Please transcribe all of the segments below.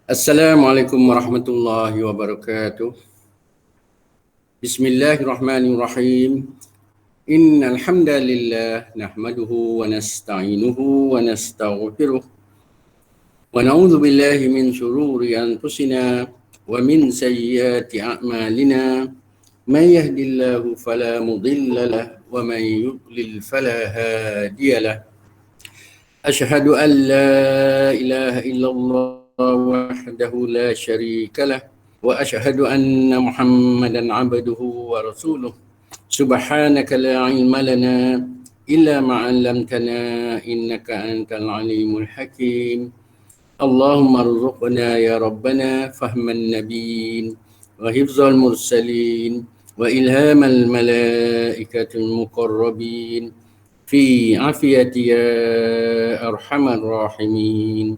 Assalamualaikum warahmatullahi wabarakatuh. Bismillahirrahmanirrahim. Innal hamdalillah nahmaduhu wa nasta'inuhu wa nastaghfiruh wa na'udzu billahi min shururi anfusina wa min sayyiati a'malina. May yahdihillahu fala mudilla lahu wa may yudlil fala hadiya lahu. Asyhadu an la ilaha illallah wahdahu la syarika lah wa asyhadu anna Muhammadan abduhu wa rasuluh. Subhanaka la ilma lana illa ma 'allamtana innaka antal alimul hakim. Allahumma arzuqna ya rabbana fahman nabiyyin wa hifzal mursalin wa ilhamal malaikatil muqarrabin fi afiyati ya arhamar rahimin.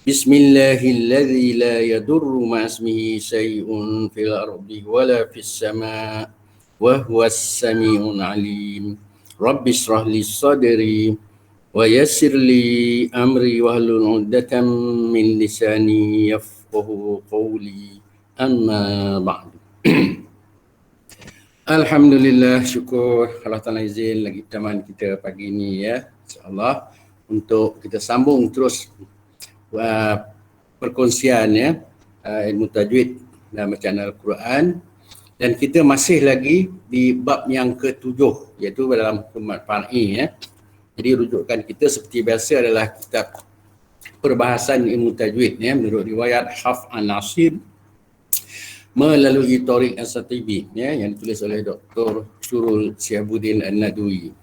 Bismillahilladzi la yadurru ma'asmihi syai'un fil ardi wala fis sama' wa huwas sami'un alim. Rabbi shrah li sadri wa yassir li amri wahlul 'uqdatam min lisani yafqahu qawli. Amma ba'du. Alhamdulillah, syukur Allah Ta'ala izin lagi taman kita pagi ni ya, insyaAllah untuk kita sambung terus perkongsian ya, ilmu tajwid dan bacaan Al-Quran, dan kita masih lagi di bab yang ke-7 iaitu dalam hukum mad far'i ya. Jadi rujukan kita seperti biasa adalah kitab perbahasan ilmu tajwid ya, menurut riwayat Hafs an-Nasir melalui Thariq As-Satibi ya, yang ditulis oleh Dr. Syurul Syihabuddin An-Nadwi.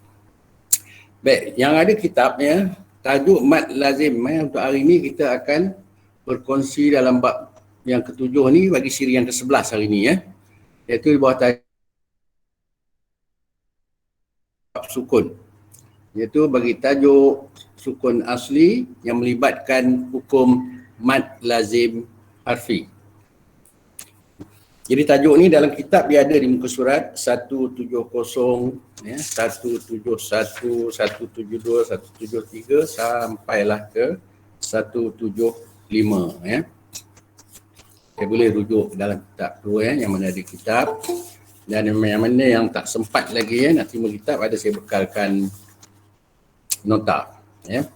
Baik, yang ada kitabnya tajuk mad lazim untuk hari ini kita akan berkongsi dalam bab yang ke-7 ni bagi siri yang ke-11 hari ini ya. Iaitu di bawah tajuk sukun. Iaitu bagi tajuk sukun asli yang melibatkan hukum mad lazim harfi. Jadi tajuk ni dalam kitab dia ada di muka surat 170 ya, 171, 172, 173 sampailah ke 175 ya. Saya boleh rujuk dalam kitab tu ya, yang mana ada kitab, dan yang mana yang tak sempat lagi ya nak terima kitab, ada saya bekalkan nota ya.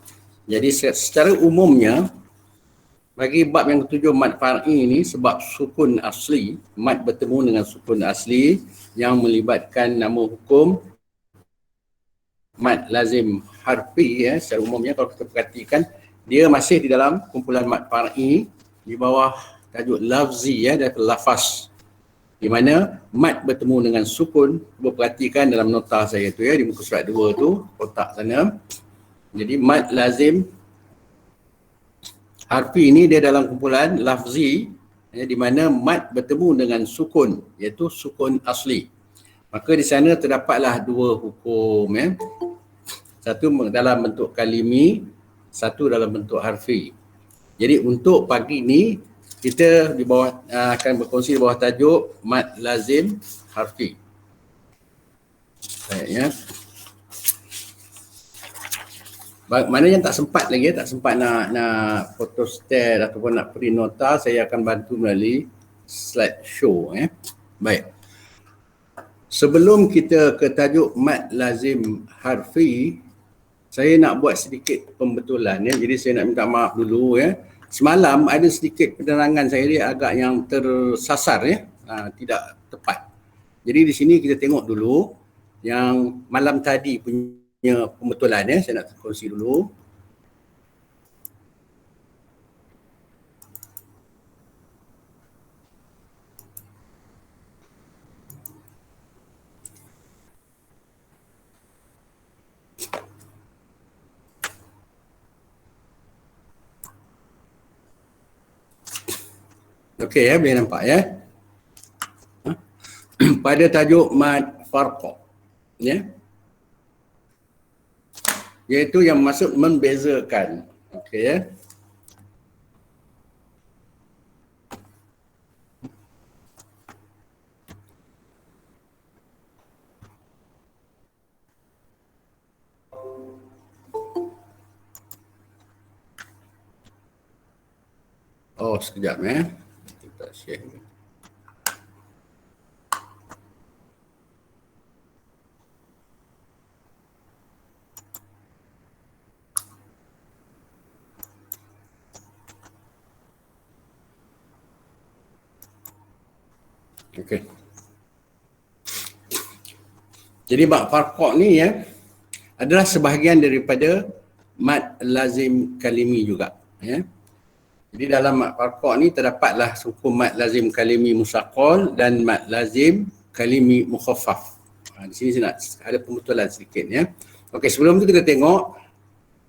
Jadi secara umumnya bagi bab yang ketujuh mad far'i ni, sebab sukun asli, mad bertemu dengan sukun asli yang melibatkan nama hukum mad lazim harfi ya, secara umumnya kalau kita perhatikan dia masih di dalam kumpulan mad far'i di bawah tajuk lafzi ya, dan lafaz, di mana mad bertemu dengan sukun. Perhatikan dalam nota saya tu ya, di muka surat 2 tu, kotak sana. Jadi mad lazim harfi ini dia dalam kumpulan lafzi ya, di mana mad bertemu dengan sukun, iaitu sukun asli. Maka di sana terdapatlah dua hukum ya. Satu dalam bentuk kalimi, satu dalam bentuk harfi. Jadi untuk pagi ni kita di bawah akan berkongsi di bawah tajuk mad lazim harfi. Baik ya. Mana yang tak sempat lagi, tak sempat nak photostat ataupun nak print nota, saya akan bantu melalui slideshow ya. Baik. Sebelum kita ke tajuk mad lazim harfi, saya nak buat sedikit pembetulan ya. Jadi saya nak minta maaf dulu ya. Semalam ada sedikit penerangan saya dia agak yang tersasar ya, tidak tepat. Jadi di sini kita tengok dulu yang malam tadi punya pembetulan ya, saya nak kongsi dulu. Okey ya, boleh nampak ya. Pada tajuk mad farqa ya, iaitu yang maksud membezakan. Okey ya. Oh, sekejap kita share. Okey. Jadi mak farqa ni adalah sebahagian daripada mad lazim kalimi juga Jadi dalam mad farqa ni terdapatlah suku mad lazim kalimi musaqqal dan mad lazim kalimi mukhaffaf. Di sini saya nak ada pembetulan sedikit Okey, sebelum tu kita tengok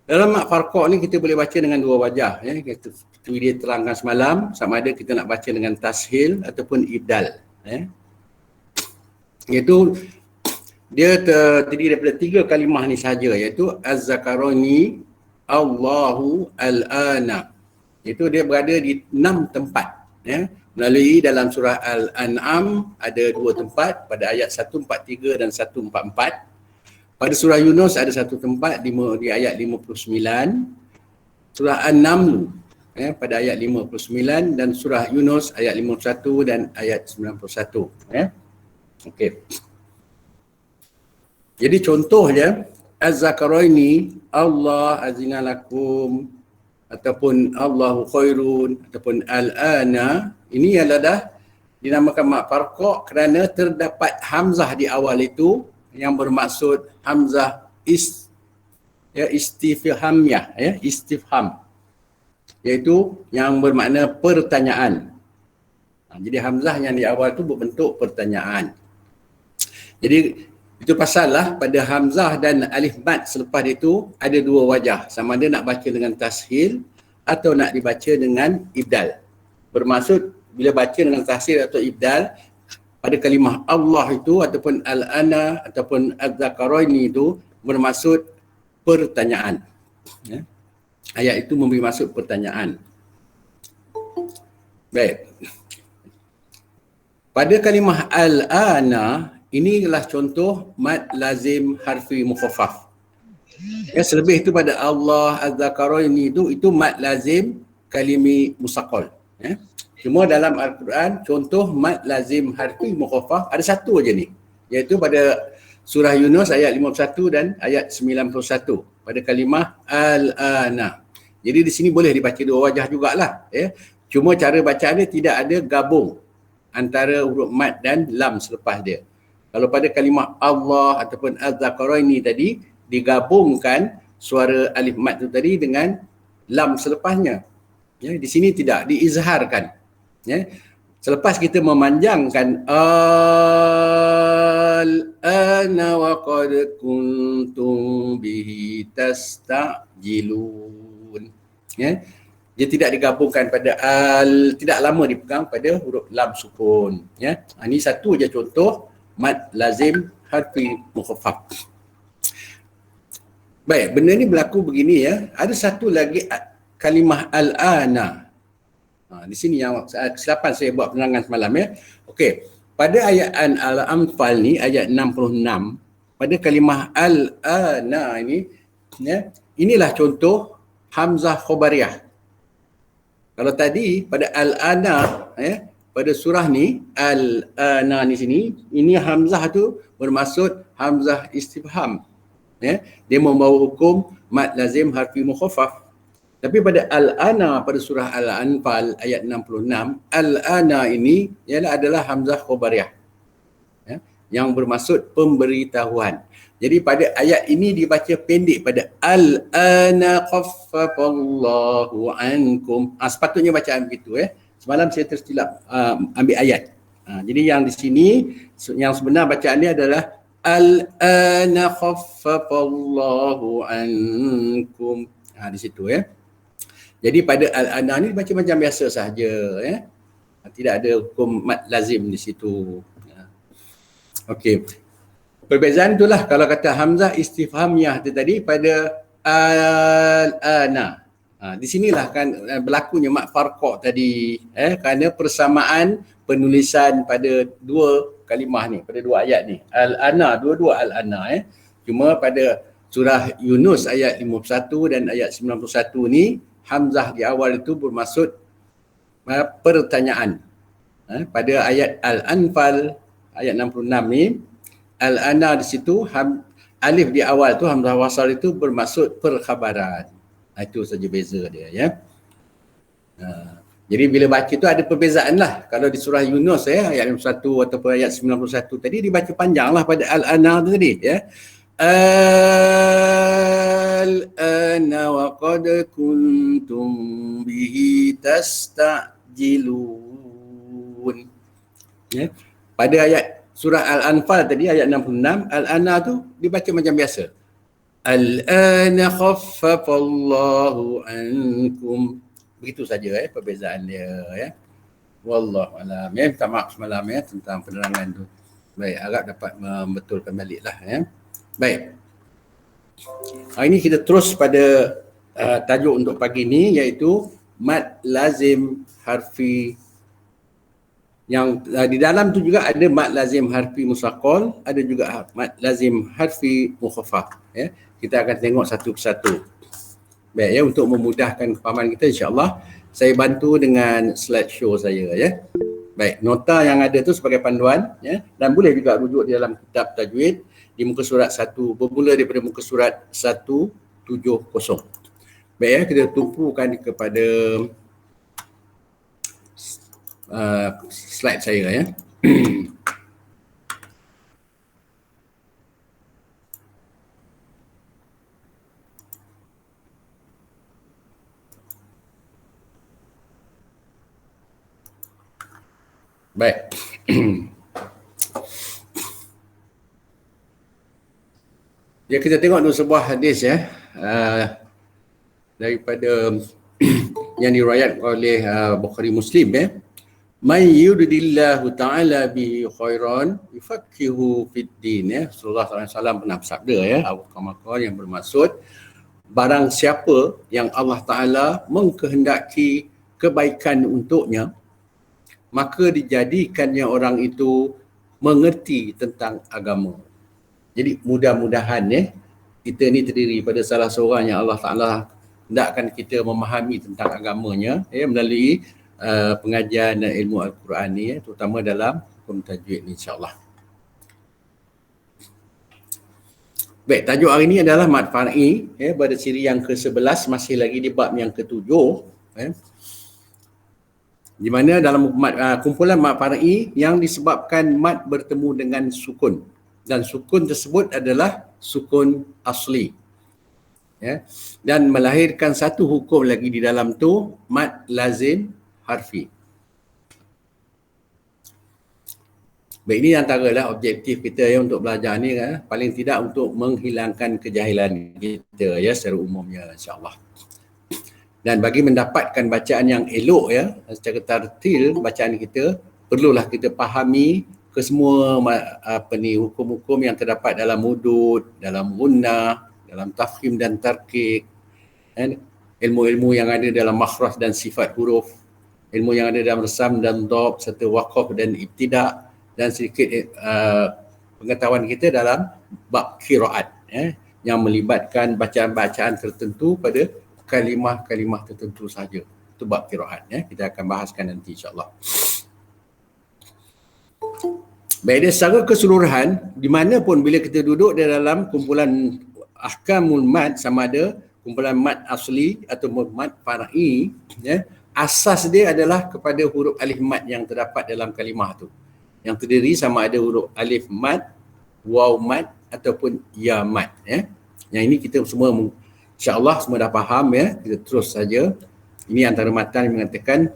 dalam mad farqa ni kita boleh baca dengan dua wajah Kita dia terangkan semalam, sama ada kita nak baca dengan tashil ataupun ibdal iaitu dia terdiri daripada 3 kalimah ni sahaja, iaitu az-zakarani Allahu al-ana. Itu dia berada di 6 tempat melalui dalam surah Al-An'am ada 2 tempat pada ayat 143 dan 144. Pada surah Yunus ada 1 tempat di ayat 59. Surah An-Naml pada ayat 59 dan surah Yunus ayat 51 dan ayat 91 Okey. Jadi contohnya az-zakaraini Allah azina lakum ataupun Allahu khairun ataupun al-ana, ini adalah dinamakan mad farqa kerana terdapat hamzah di awal itu yang bermaksud hamzah istifhamiyah istifham, iaitu yang bermakna pertanyaan. Jadi hamzah yang di awal itu berbentuk pertanyaan. Jadi itu pasal lah pada hamzah dan alif mad selepas itu ada 2 wajah, sama ada nak baca dengan tashil atau nak dibaca dengan ibdal. Bermaksud bila baca dengan tashil atau ibdal pada kalimah Allah itu ataupun al-ana ataupun az-zakaraini itu bermaksud pertanyaan. Ayat itu memberi maksud pertanyaan. Baik. Pada kalimah al-ana, inilah contoh mad lazim harfi mukhaffaf. Selebih itu pada Allah az-zakaraini itu mad lazim kalimi musaqqal. Cuma dalam Al-Quran contoh mad lazim harfi mukhaffaf ada 1 aja ni, iaitu pada surah Yunus ayat 51 dan ayat 91 pada kalimah al-ana. Jadi di sini boleh dibaca 2 wajah jugalah Cuma cara bacaan dia tidak ada gabung antara huruf mad dan lam selepas dia. Kalau pada kalimah Allah ataupun az-zakaraini tadi digabungkan suara alif mad tu tadi dengan lam selepasnya. Di sini tidak diizharkan. Selepas kita memanjangkan al-ana wa qad kuntum bihi tastajilun. Dia tidak digabungkan pada tidak lama dipegang pada huruf lam sukun. Ini satu je contoh mad lazim harfi mukhaffaf. Baik, benda ni berlaku begini Ada satu lagi kalimah al-ana. Di sini yang kesilapan saya buat penerangan semalam Okey, pada ayat Al-Anfal ni ayat 66, pada kalimah al-ana ini inilah contoh hamzah khabariyah. Kalau tadi pada al-ana pada surah ni al-ana ni sini, ini hamzah tu bermaksud hamzah istifham. Dia membawa hukum mad lazim harfi mukhaffaf. Tapi pada al-ana pada surah Al-Anfal ayat 66, al-ana ini adalah hamzah khabariyah yang bermaksud pemberitahuan. Jadi pada ayat ini dibaca pendek pada al-ana khaffafallahu ankum. Sepatutnya bacaan begitu Semalam saya tersilap ambil ayat. Jadi yang di sini yang sebenar bacaan dia adalah al-ana khaffafallahu ankum. Di situ Jadi pada al-ana ni baca macam biasa sahaja Tidak ada hukum mad lazim di situ. Okey. Perbezaan itulah kalau kata hamzah istifhamiyah tadi pada al-ana. Di sinilah kan berlakunya mad farqa tadi kerana persamaan penulisan pada 2 kalimah ni, pada 2 ayat ni. Al-ana, dua-dua al-ana Cuma pada surah Yunus ayat 51 dan ayat 91 ni hamzah di awal itu bermaksud pertanyaan. Pada ayat Al-Anfal ayat 66 ni, Al-Ana di situ alif di awal tu hamzah wasal itu bermaksud perkhabaran. Itu saja beza dia ya. Jadi bila baca tu ada perbezaan lah. Kalau di surah Yunus ayat 51 ataupun ayat 91 tadi dibaca panjang lah pada Al-Ana tu tadi ya. Al-ana wa qad kuntum bihi tastajilun. Ya. Pada ayat surah Al-Anfal tadi ayat 66, Al-ana tu dibaca macam biasa. Al-ana khaffafallahu ankum. Begitu saja perbezaan dia ya. Wallahu a'lam. Minta maaf semalam tentang penerangan tu. Baik, harap dapat membetulkan baliklah ya. Baik. Hari ini kita terus pada tajuk untuk pagi ni, iaitu mad lazim harfi, yang di dalam tu juga ada mad lazim harfi musaqqal, ada juga mad lazim harfi mukhaffaf ya. Kita akan tengok satu persatu. Baik ya, untuk memudahkan kefahaman kita, insya-Allah saya bantu dengan slideshow saya ya. Baik, nota yang ada tu sebagai panduan ya, dan boleh juga rujuk di dalam kitab tajwid di muka surat 1, bermula daripada muka surat 170. Baik ya, kita tumpukan kepada slide saya ya. Baik. Ya, kita tengok dulu sebuah hadis ya, daripada yang diriwayatkan oleh Bukhari Muslim ya. Man yuridillahu ta'ala bihi khairan yufaqihuhu fid din ya. Rasulullah SAW pernah bersabda ya, awqamakal, yang bermaksud barang siapa yang Allah Ta'ala mengkehendaki kebaikan untuknya, maka dijadikannya orang itu mengerti tentang agama. Jadi mudah-mudahan kita ni terdiri pada salah seorang yang Allah Ta'ala hendakkan kita memahami tentang agamanya melalui pengajian ilmu Al-Quran ni terutama dalam hukum tajwid ni, insya-Allah. Baik, tajuk hari ni adalah mad far'i pada siri yang ke-11, masih lagi di bab yang ke-7 di mana dalam kumpulan mad far'i yang disebabkan mad bertemu dengan sukun, dan sukun tersebut adalah sukun asli ya, dan melahirkan satu hukum lagi di dalam tu, mad lazim harfi. Baik, ini antaralah objektif kita untuk belajar ni paling tidak untuk menghilangkan kejahilan kita ya secara umumnya, insya-Allah. Dan bagi mendapatkan bacaan yang elok secara tartil bacaan kita, perlulah kita fahami kesemua hukum-hukum yang terdapat dalam mudud, dalam gunnah, dalam tafkhim dan tarkik, ilmu-ilmu yang ada dalam makhraj dan sifat huruf, ilmu yang ada dalam resam dan dhab serta waqaf dan ibtida', dan sedikit pengetahuan kita dalam bab qiraat yang melibatkan bacaan-bacaan tertentu pada kalimah-kalimah tertentu saja. Itu bab qiraat kita akan bahaskan nanti, insya-Allah. Baik, secara keseluruhan, di mana pun bila kita duduk di dalam kumpulan ahkamul mad, sama ada kumpulan mad asli atau mad far'i asas dia adalah kepada huruf alif mad yang terdapat dalam kalimah tu, yang terdiri sama ada huruf alif mad, waw mad ataupun ya mad Yang ini kita semua insya-Allah semua dah faham kita terus saja. Ini antara matan yang mengatakan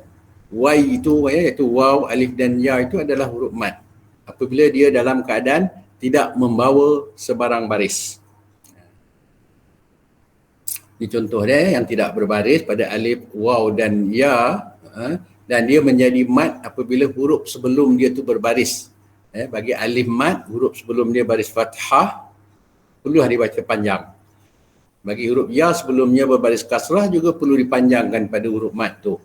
y itu iaitu waw, alif dan ya itu adalah huruf mad apabila dia dalam keadaan tidak membawa sebarang baris. Ini contoh dia yang tidak berbaris pada alif, waw dan ya, dan dia menjadi mad apabila huruf sebelum dia tu berbaris. Bagi alif mad, huruf sebelum dia baris fathah perlu dibaca panjang. Bagi huruf ya sebelumnya berbaris kasrah juga perlu dipanjangkan pada huruf mad tu.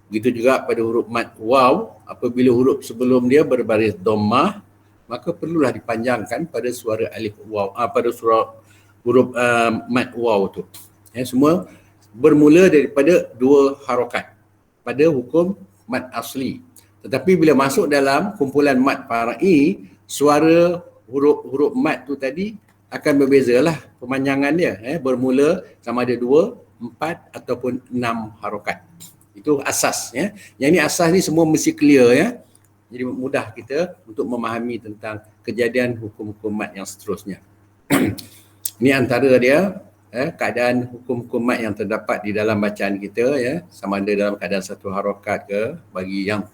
Begitu juga pada huruf mad waw, apabila huruf sebelum dia berbaris dhammah, maka perlulah dipanjangkan pada suara alif waw, pada surah huruf mad waw tu. Semua bermula daripada dua harakat pada hukum mad asli. Tetapi bila masuk dalam kumpulan mad far'i, suara huruf mad tu tadi akan berbezalah pemanjangan dia, bermula sama ada 2, 4 ataupun 6 harokat. Itu asas, ya. Yang ni asas ni semua mesti clear, ya. Jadi mudah kita untuk memahami tentang kejadian hukum-hukum mad yang seterusnya. Ini antara dia keadaan hukum-hukum mad yang terdapat di dalam bacaan kita, ya, sama ada dalam keadaan satu harokat ke, bagi yang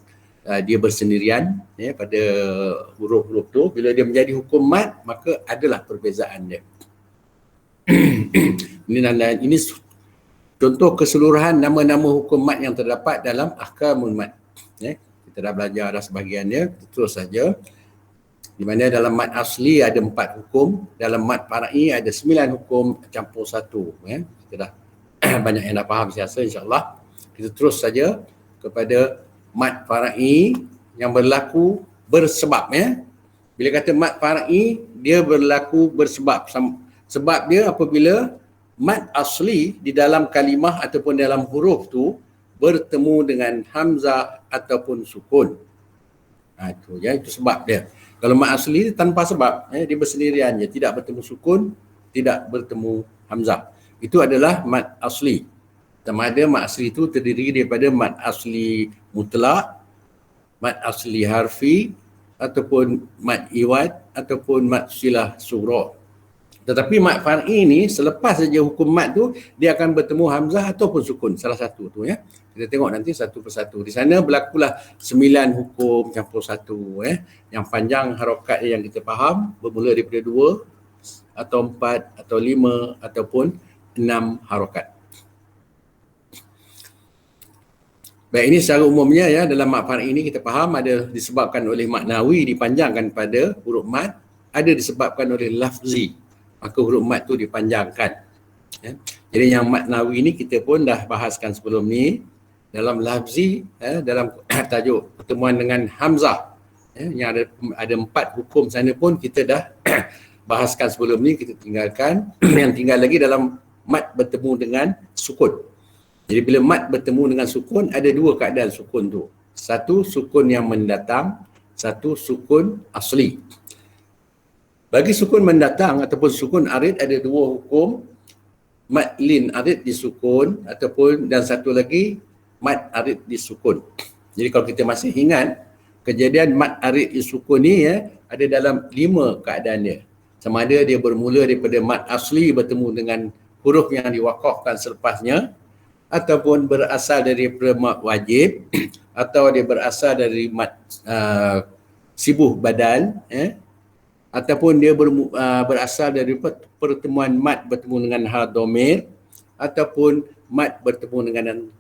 dia bersendirian, ya, pada huruf-huruf tu. Bila dia menjadi hukum mad, maka adalah perbezaan dia. Ini contoh keseluruhan nama-nama hukum mad yang terdapat dalam ahkamul mad, ya. Kita dah belajar dah sebahagian dia, terus saja. Di mana dalam mad asli ada 4 hukum, dalam mad far'i ada 9 hukum campur 1, ya. Kita dah banyak yang dah faham siasa, insya-Allah. Kita terus saja kepada mad far'i yang berlaku bersebab, ya. Bila kata mad far'i, dia berlaku bersebab. Sebab dia apabila mad asli di dalam kalimah ataupun dalam huruf tu bertemu dengan hamzah ataupun sukun. Itu, ya, itu sebab dia. Kalau mad asli tanpa sebab, dia bersendirian je, tidak bertemu sukun, tidak bertemu hamzah. Itu adalah mad asli. Sama ada mad asli itu terdiri daripada mad asli mutlak, mad asli harfi, ataupun mad iwad, ataupun mad silah surah. Tetapi mad far'i ni selepas saja hukum mad tu, dia akan bertemu hamzah ataupun sukun, salah satu tu, ya. Kita tengok nanti satu persatu. Di sana berlakulah 9 hukum campur 1, ya. Yang panjang harokat yang kita faham bermula daripada 2 atau 4 atau 5 ataupun 6 harokat. Baik, ini secara umumnya, ya, dalam mad far'i ini kita faham ada disebabkan oleh maknawi dipanjangkan pada huruf mad, ada disebabkan oleh lafzi, maka huruf mad tu dipanjangkan, ya. Jadi yang maknawi ni kita pun dah bahaskan sebelum ni. Dalam lafzi, dalam tajuk pertemuan dengan hamzah, yang ada 4 hukum sana pun kita dah bahaskan sebelum ni, kita tinggalkan. Yang tinggal lagi dalam mad bertemu dengan sukun. Jadi bila mad bertemu dengan sukun, ada 2 keadaan sukun tu. Satu sukun yang mendatang, satu sukun asli. Bagi sukun mendatang ataupun sukun arid ada 2 hukum. Mad lin arid disukun ataupun, dan satu lagi mad arid disukun. Jadi kalau kita masih ingat kejadian mad arid disukun ni, ya, ada dalam 5 keadaan dia. Sama ada dia bermula daripada mad asli bertemu dengan huruf yang diwakafkan selepasnya, ataupun berasal daripada mad wajib, atau dia berasal dari mad sibuh badal, ataupun dia berasal dari pertemuan mad bertemu dengan hal domir, ataupun mad bertemu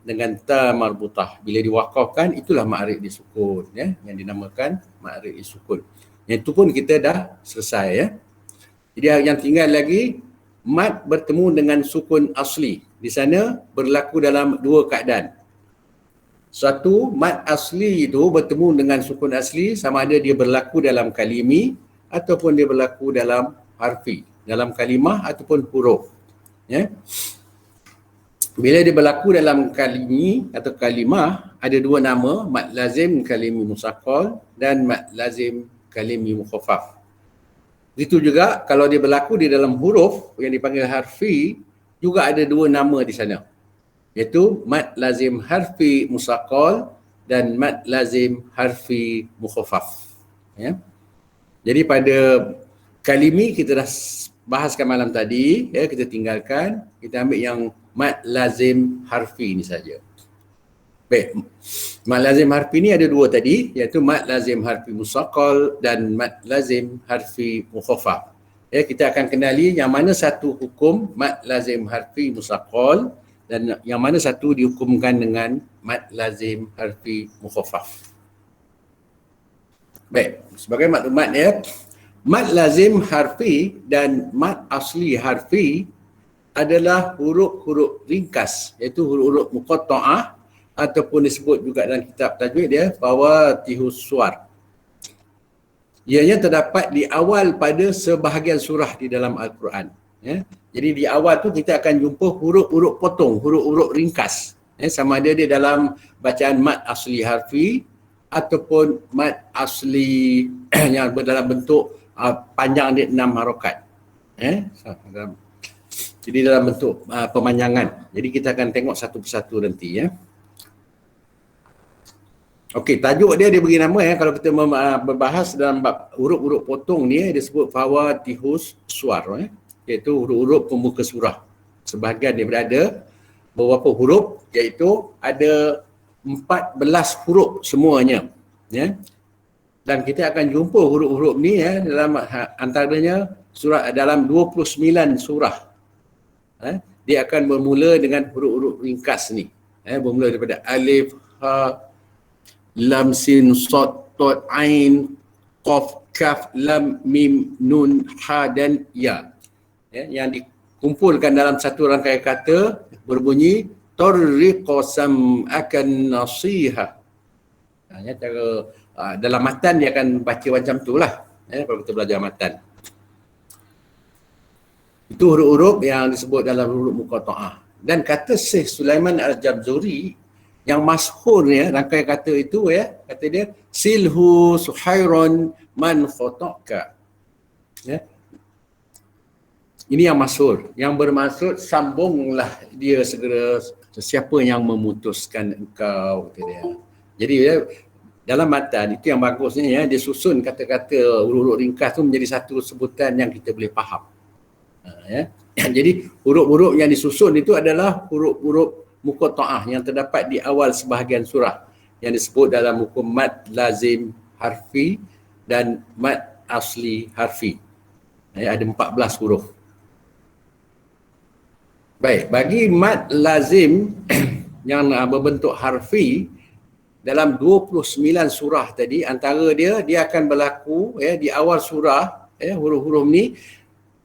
dengan ta marbutah. Bila diwakafkan, itulah ma'arid disukun, ya, yang dinamakan ma'arid disukun. Yang itu pun kita dah selesai, ya. Jadi yang tinggal lagi mad bertemu dengan sukun asli. Di sana berlaku dalam 2 keadaan. Satu, mad asli itu bertemu dengan sukun asli, sama ada dia berlaku dalam kalimi ataupun dia berlaku dalam harfi, dalam kalimah ataupun huruf, ya. Bila dia berlaku dalam kalimi atau kalimah, ada 2 nama, mad lazim kalimi musaqqal dan mad lazim kalimi mukhaffaf. Itu juga kalau dia berlaku di dalam huruf yang dipanggil harfi, juga ada 2 nama di sana, iaitu mad lazim harfi musaqqal dan mad lazim harfi mukhaffaf, ya. Jadi pada kalimi kita dah bahaskan malam tadi, ya, kita tinggalkan, kita ambil yang mad lazim harfi ni saja. Baik, mad lazim harfi ni ada 2 tadi, iaitu mad lazim harfi musaqqal dan mad lazim harfi mukhaffaf. Ya, kita akan kenali yang mana satu hukum mad lazim harfi musaqqal dan yang mana satu dihukumkan dengan mad lazim harfi mukhaffaf. Baik, sebagai maklumat, ya, mad lazim harfi dan mad asli harfi adalah huruf-huruf ringkas, iaitu huruf-huruf muqatta'ah, ataupun disebut juga dalam kitab tajwid dia fawatihus suwar. Ianya terdapat di awal pada sebahagian surah di dalam Al-Quran, ya. Jadi di awal tu kita akan jumpa huruf-huruf potong, huruf-huruf ringkas, Sama ada dia dalam bacaan mad asli harfi ataupun mad asli yang dalam bentuk panjang dia 6 harakat. Jadi dalam bentuk pemanjangan. Jadi kita akan tengok satu persatu nanti ya. Okey, tajuk dia beri nama kalau kita berbahas dalam bab huruf-huruf potong ni disebut fawatihus suar iaitu huruf-huruf pembuka surah. Sebahagian dia berada beberapa huruf iaitu ada 14 huruf semuanya ya. Dan kita akan jumpa huruf-huruf ni dalam antaranya surah dalam 29 surah. Dia akan bermula dengan huruf-huruf ringkas ni. Bermula daripada alif, ha, lam, sin, sad, ta, ain, qaf, kaf, lam, mim, nun, ha dan ya. Yang dikumpulkan dalam satu rangkaian kata berbunyi tarriqasam akan nasiha. Cara dalam matan dia akan baca macam tu lah kalau kita belajar matan. Itu huruf-huruf yang disebut dalam huruf muqatta'ah. Dan kata Syekh Sulaiman Al-Jabzuri yang masyhurnya rangkaian kata itu kata dia silhu suhairon man khata'ka. Ini yang masyhur, yang bermaksud sambunglah dia segera sesiapa yang memutuskan engkau, kata dia. Jadi dalam matan itu yang bagusnya dia susun kata-kata huruf-huruf ringkas tu menjadi satu sebutan yang kita boleh faham. Jadi huruf-huruf yang disusun itu adalah huruf-huruf muqatta'ah yang terdapat di awal sebahagian surah yang disebut dalam hukum mad lazim harfi dan mad asli harfi. Ada 14 huruf. Baik, bagi mad lazim yang berbentuk harfi dalam 29 surah tadi, antara dia akan berlaku di awal surah, huruf-huruf ni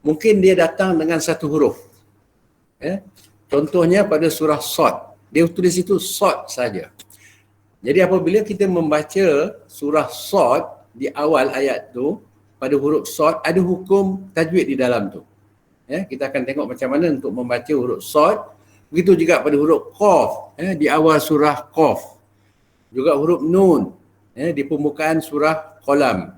mungkin dia datang dengan satu huruf. Contohnya pada surah Sad, dia tulis itu Sad saja. Jadi apabila kita membaca surah Sad di awal ayat tu, pada huruf Sad ada hukum tajwid di dalam tu. Kita akan tengok macam mana untuk membaca huruf Sad. Begitu juga pada huruf Qaf di awal surah Qaf. Juga huruf Nun di pembukaan surah Qalam.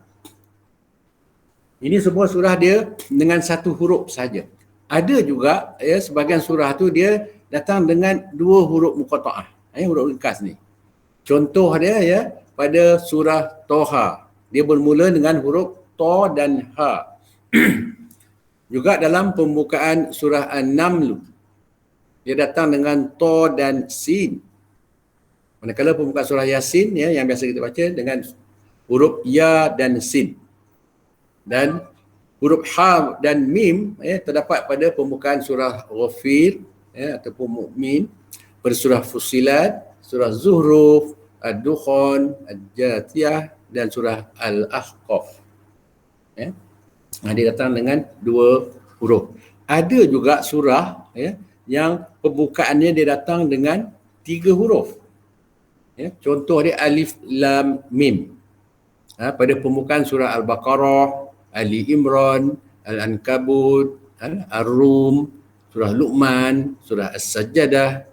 Ini semua surah dia dengan satu huruf saja. Ada juga sebahagian surah tu dia datang dengan dua huruf muqatta'ah, huruf ringkas ni. Contoh dia pada surah Toha, dia bermula dengan huruf Ta dan Ha. Juga dalam pembukaan surah An-Naml, dia datang dengan Ta dan Sin. Manakala pembukaan surah Yasin yang biasa kita baca dengan huruf Ya dan Sin. Dan huruf Ha dan Mim terdapat pada pembukaan surah Ghafir ataupun Mu'min, pada surah Fussilat, surah Zuhruf, Ad-Dukhan, Ad-Jathiyah dan surah Al-Ahqaf. Dia datang dengan dua huruf. Ada juga surah yang pembukaannya dia datang dengan 3 huruf. Contoh dia Alif Lam Mim. Pada pembukaan surah Al-Baqarah, Ali Imran, Al-Ankabut, Ar-Rum, surah Luqman, surah As-Sajdah.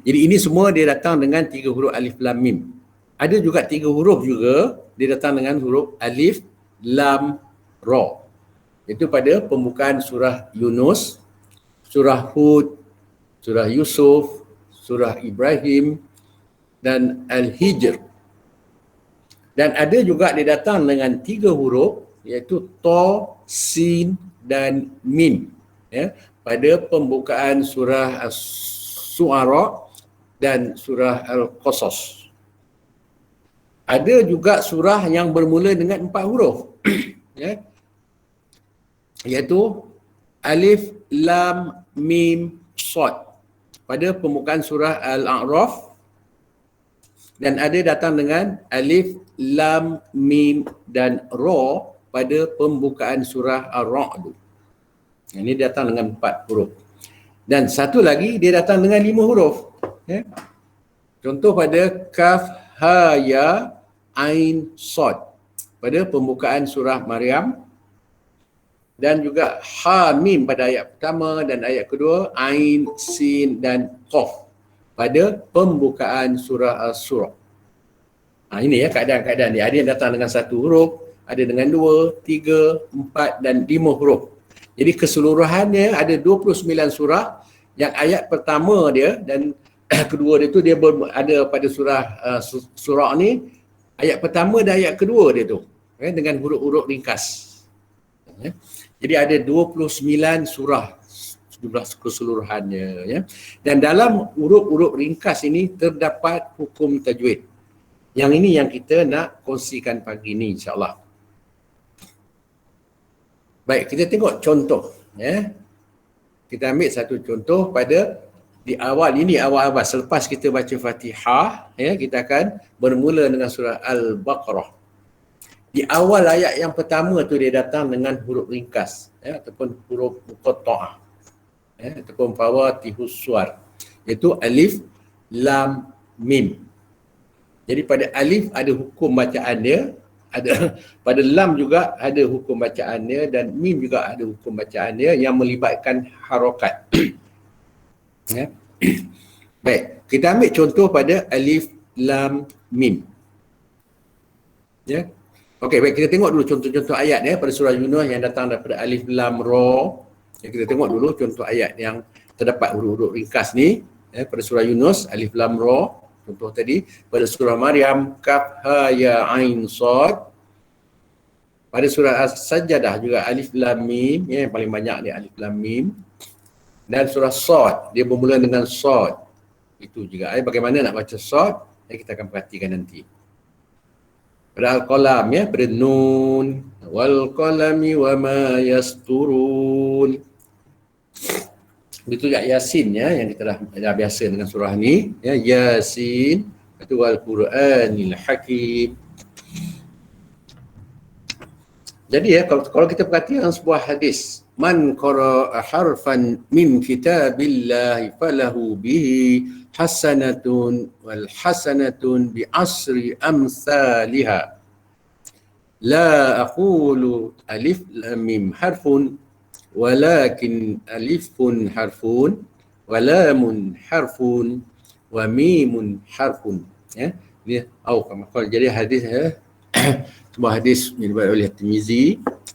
Jadi ini semua dia datang dengan 3 huruf Alif Lam Mim. Ada juga 3 huruf juga dia datang dengan huruf Alif Lam Ra. Itu pada pembukaan surah Yunus, surah Hud, surah Yusuf, surah Ibrahim dan Al-Hijr. Dan ada juga dia datang dengan 3 huruf iaitu Ta, Sin dan Mim pada pembukaan surah As-Su'ara dan surah Al-Qasas. Ada juga surah yang bermula dengan 4 huruf iaitu Alif Lam Mim Sad pada pembukaan surah Al-A'raf, dan ada datang dengan Alif Lam Mim dan Ra pada pembukaan surah Ar-Ra'd. Ini datang dengan 4 huruf. Dan satu lagi dia datang dengan 5 huruf. Contoh pada Kaf Ha Ya Ain Sad pada pembukaan surah Maryam, dan juga Ha Mim pada ayat pertama dan ayat kedua, Ain, Sin dan Qaf pada pembukaan surah As-Surah. Ini ya keadaan-keadaan dia. Ada yang datang dengan satu huruf, ada dengan 2, 3, 4 dan 5 huruf. Jadi keseluruhannya ada 29 surah yang ayat pertama dia dan kedua dia tu dia ada pada surah ni ayat pertama dan ayat kedua dia tu dengan huruf-huruf ringkas. Jadi ada 29 surah jumlah keseluruhannya ya. Dan dalam huruf-huruf ringkas ini terdapat hukum tajwid. Yang ini yang kita nak kongsikan pagi ni insya-Allah. Baik, kita tengok contoh ya. Kita ambil satu contoh pada di awal ini, awal-awal selepas kita baca Fatihah ya, kita akan bermula dengan surah Al-Baqarah. Di awal ayat yang pertama tu dia datang dengan huruf ringkas ya, ataupun huruf muqatta'ah ya, ataupun fawatihus suwar, iaitu alif, lam, mim. Jadi pada alif ada hukum bacaan dia, ada pada lam juga ada hukum bacaan dia dan mim juga ada hukum bacaan dia yang melibatkan harokat. Ya. Baik, kita ambil contoh pada alif, lam, mim. Ya. Okey, baik, kita tengok dulu contoh-contoh ayat ya pada surah Yunus yang datang daripada alif, lam, ra. Ya, kita tengok dulu contoh ayat yang terdapat huruf-huruf ringkas ni ya, pada surah Yunus alif, lam, ra. Contoh tadi pada surah Maryam kaf, ha, ya, ain, sad. Pada surah As-Sajdah juga alif, lam, mim ya, yang paling banyak dia alif, lam, mim. Dan surah Sad dia bermula dengan sad. Itu juga bagaimana nak baca sad kita akan perhatikan nanti. Pada Al-Qalam ya, pada nun wal qalami wa ma yasturun. Itu Yasin ya yang kita dah biasa dengan surah ni ya, Yasin, itu Al-Quranil Hakim. Jadi ya kalau kita perhatikan sebuah hadis, man qara'a harfan min kitabillahi falahu bihi hasanatun wal hasanatun bi asri amsalha. La aqulu alif lam mim harfun walakin alifun harfun wa lamun harfun wa mimun harfun ya. Ini jadi hadis ya. Sebuah hadis yang diriwayatkan oleh Tirmizi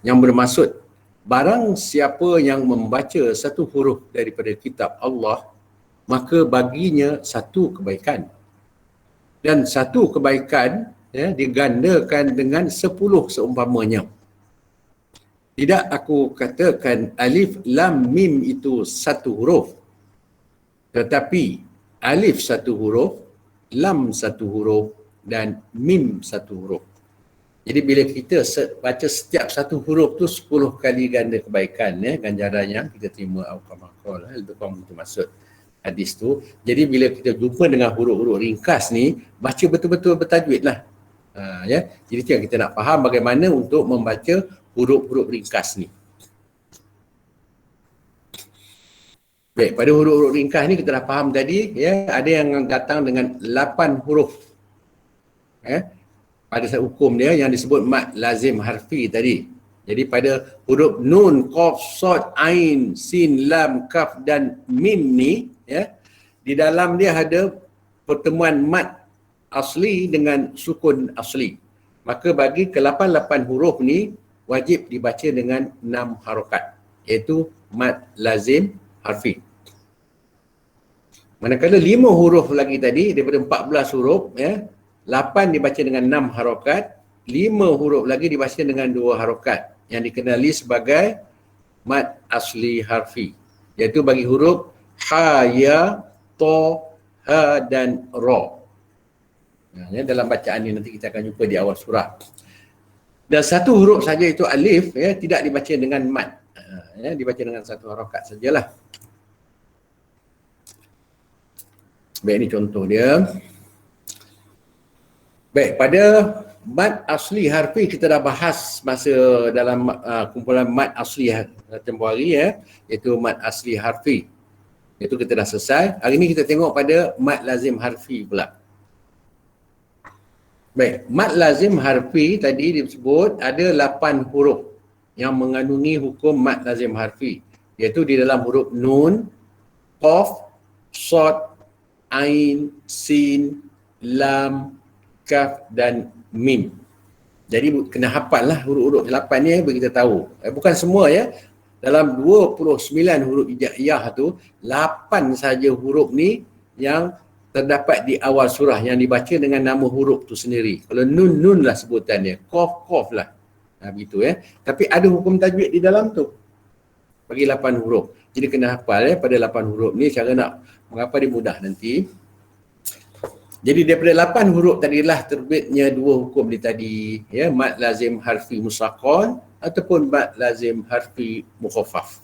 yang bermaksud barang siapa yang membaca satu huruf daripada kitab Allah maka baginya satu kebaikan dan satu kebaikan ya, digandakan dengan 10 seumpamanya. Tidak aku katakan alif, lam, mim itu satu huruf, tetapi alif satu huruf, lam satu huruf dan mim satu huruf. Jadi bila kita baca setiap satu huruf tu 10 kali ganda kebaikan ya, ganjaran yang kita terima al-qamakol. Itu maksud hadis tu. Jadi bila kita jumpa dengan huruf-huruf ringkas ni, baca betul-betul bertajwid lah. Ya. Jadi itu yang kita nak faham bagaimana untuk membaca huruf-huruf ringkas ni. Baik, pada huruf-huruf ringkas ni kita dah faham tadi ya, ada yang datang dengan 8 huruf. Ya. Pada hukum dia yang disebut mad lazim harfi tadi. Jadi pada huruf nun, qaf, sad, ain, sin, lam, kaf dan mim ni ya, di dalam dia ada pertemuan mad asli dengan sukun asli. Maka bagi ke-8 huruf ni wajib dibaca dengan 6 harokat, iaitu mad lazim harfi. Manakala 5 huruf lagi tadi daripada 14 huruf ya, 8 dibaca dengan 6 harokat, 5 huruf lagi dibaca dengan 2 harokat yang dikenali sebagai mad asli harfi, iaitu bagi huruf ha, ya, to, ha dan ra. Ya, dalam bacaan ini nanti kita akan jumpa di awal surah. Dan satu huruf saja itu alif ya, tidak dibaca dengan mad. Ya, dibaca dengan satu harokat sajalah. Baik, ini contoh dia. Baik, pada mad asli harfi kita dah bahas masa dalam kumpulan mad asli tempoh hari ya, iaitu mad asli harfi. Itu kita dah selesai. Hari ini kita tengok pada mad lazim harfi pula. Baik, mad lazim harfi tadi disebut ada 8 huruf yang mengandungi hukum mad lazim harfi, iaitu di dalam huruf nun, qaf, sad, ain, sin, lam, kaf dan mim. Jadi kena hafal lah huruf-huruf 8 ni bagi kita tahu. Bukan semua ya. Dalam 29 huruf hijaiyah tu, 8 saja huruf ni yang terdapat di awal surah yang dibaca dengan nama huruf tu sendiri. Kalau nun lah sebutannya, kof lah. Begitu ya. Tapi ada hukum tajwid di dalam tu. Bagi 8 huruf. Jadi kena hafal ya pada 8 huruf ni. Cara nak mengapa dia mudah nanti. Jadi daripada 8 huruf tadilah terbitnya 2 hukum ni tadi, ya, mad lazim harfi musaqqal ataupun mad lazim harfi mukhaffaf.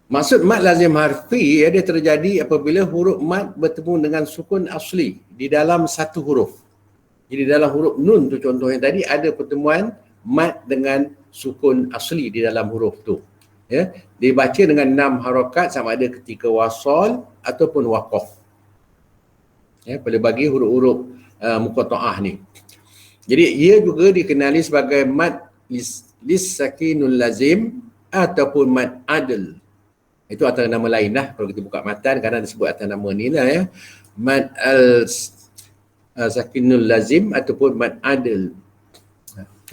Maksud mad lazim harfi ya, dia terjadi apabila huruf mad bertemu dengan sukun asli di dalam satu huruf. Jadi dalam huruf nun tu contohnya tadi ada pertemuan mad dengan sukun asli di dalam huruf tu. Ya, dibaca dengan 6 harakat sama ada ketika wasal ataupun waqaf. Ya, pada bagi huruf-huruf muqatta'ah ni. Jadi ia juga dikenali sebagai mad lis sakinul lazim ataupun mad adl. Itu antara nama lain lah kalau kita buka matan kadang disebut atas nama ni lah ya. Mad al sakinul lazim ataupun mad adl.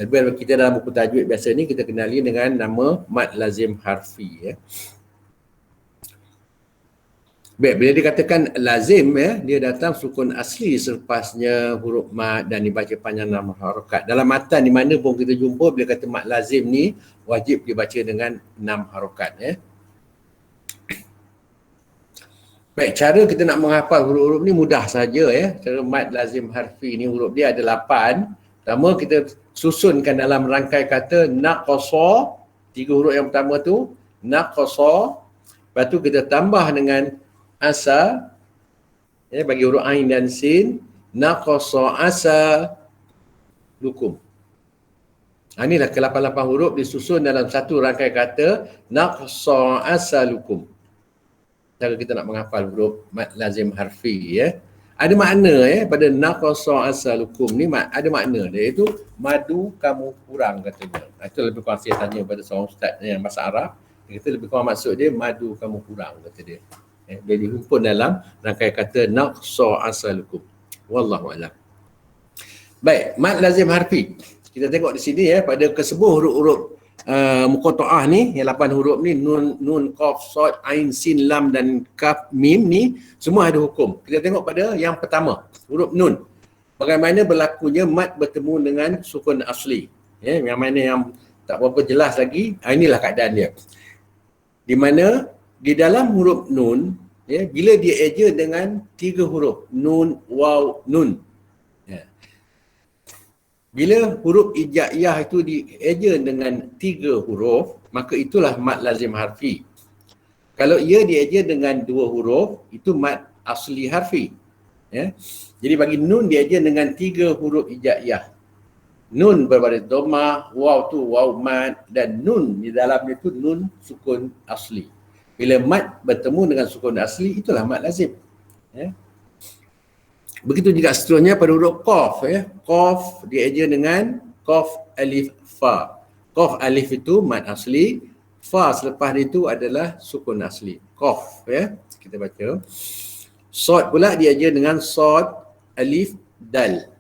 Tapi kita dalam buku tajwid biasa ni kita kenali dengan nama mad lazim harfi ya. Baik, bila dikatakan lazim ya, dia datang sukun asli selepasnya huruf mad dan dibaca panjang 6 harakat. Dalam matan di mana pun kita jumpa bila kata mad lazim ni wajib dibaca dengan 6 harakat ya. Baik, cara kita nak menghafal huruf-huruf ni mudah saja ya. Cara mad lazim harfi ni huruf dia ada 8. Pertama kita susunkan dalam rangkai kata naqasa, 3 huruf yang pertama tu naqasa. Lepas tu kita tambah dengan asa ya, bagi huruf ain dan sin, naqasa asa lukum. Inilah ke-8 huruf disusun dalam satu rangkai kata naqasa asa lukum. Cara kita nak menghafal huruf mad lazim harfi ya. Ada makna ya pada naqasa asa lukum ni ada makna dia, iaitu madu kamu kurang katanya. Itu lebih kurang saya tanya pada seorang ustaz yang bahasa Arab. Dia kata lebih kurang maksud dia madu kamu kurang kata dia. Dia dihimpun dalam rangkai kata naqsa asalukum. Wallahu a'lam. Baik, mad lazim harfi. Kita tengok di sini ya, pada kesebuah huruf-huruf muqatta'ah ni, yang 8 huruf ni, nun, qaf, sad, ain, sin, lam dan kaf, mim ni semua ada hukum. Kita tengok pada yang pertama, huruf nun. Bagaimana berlakunya mad bertemu dengan sukun asli. Ya, yang mana yang tak berapa jelas lagi, inilah keadaan dia. Di mana di dalam huruf nun ya, bila dia eja dengan 3 huruf nun, waw, nun ya. Bila huruf hijaiyah itu dieja dengan 3 huruf, maka itulah mad lazim harfi. Kalau ia dieja dengan 2 huruf, itu mad asli harfi ya. Jadi bagi nun dieja dengan 3 huruf hijaiyah. Nun berbaris dhammah, waw tu waw mad, dan nun di dalamnya tu nun sukun asli. Bila mad bertemu dengan sukun asli, itulah mad lazim. Ya. Begitu juga seterusnya pada huruf qaf. Ya. Qaf dieja dengan qaf alif fa. Qaf alif itu mad asli, fa selepas itu adalah sukun asli. Qaf ya. Kita baca. Sad pula dieja dengan sad alif dal.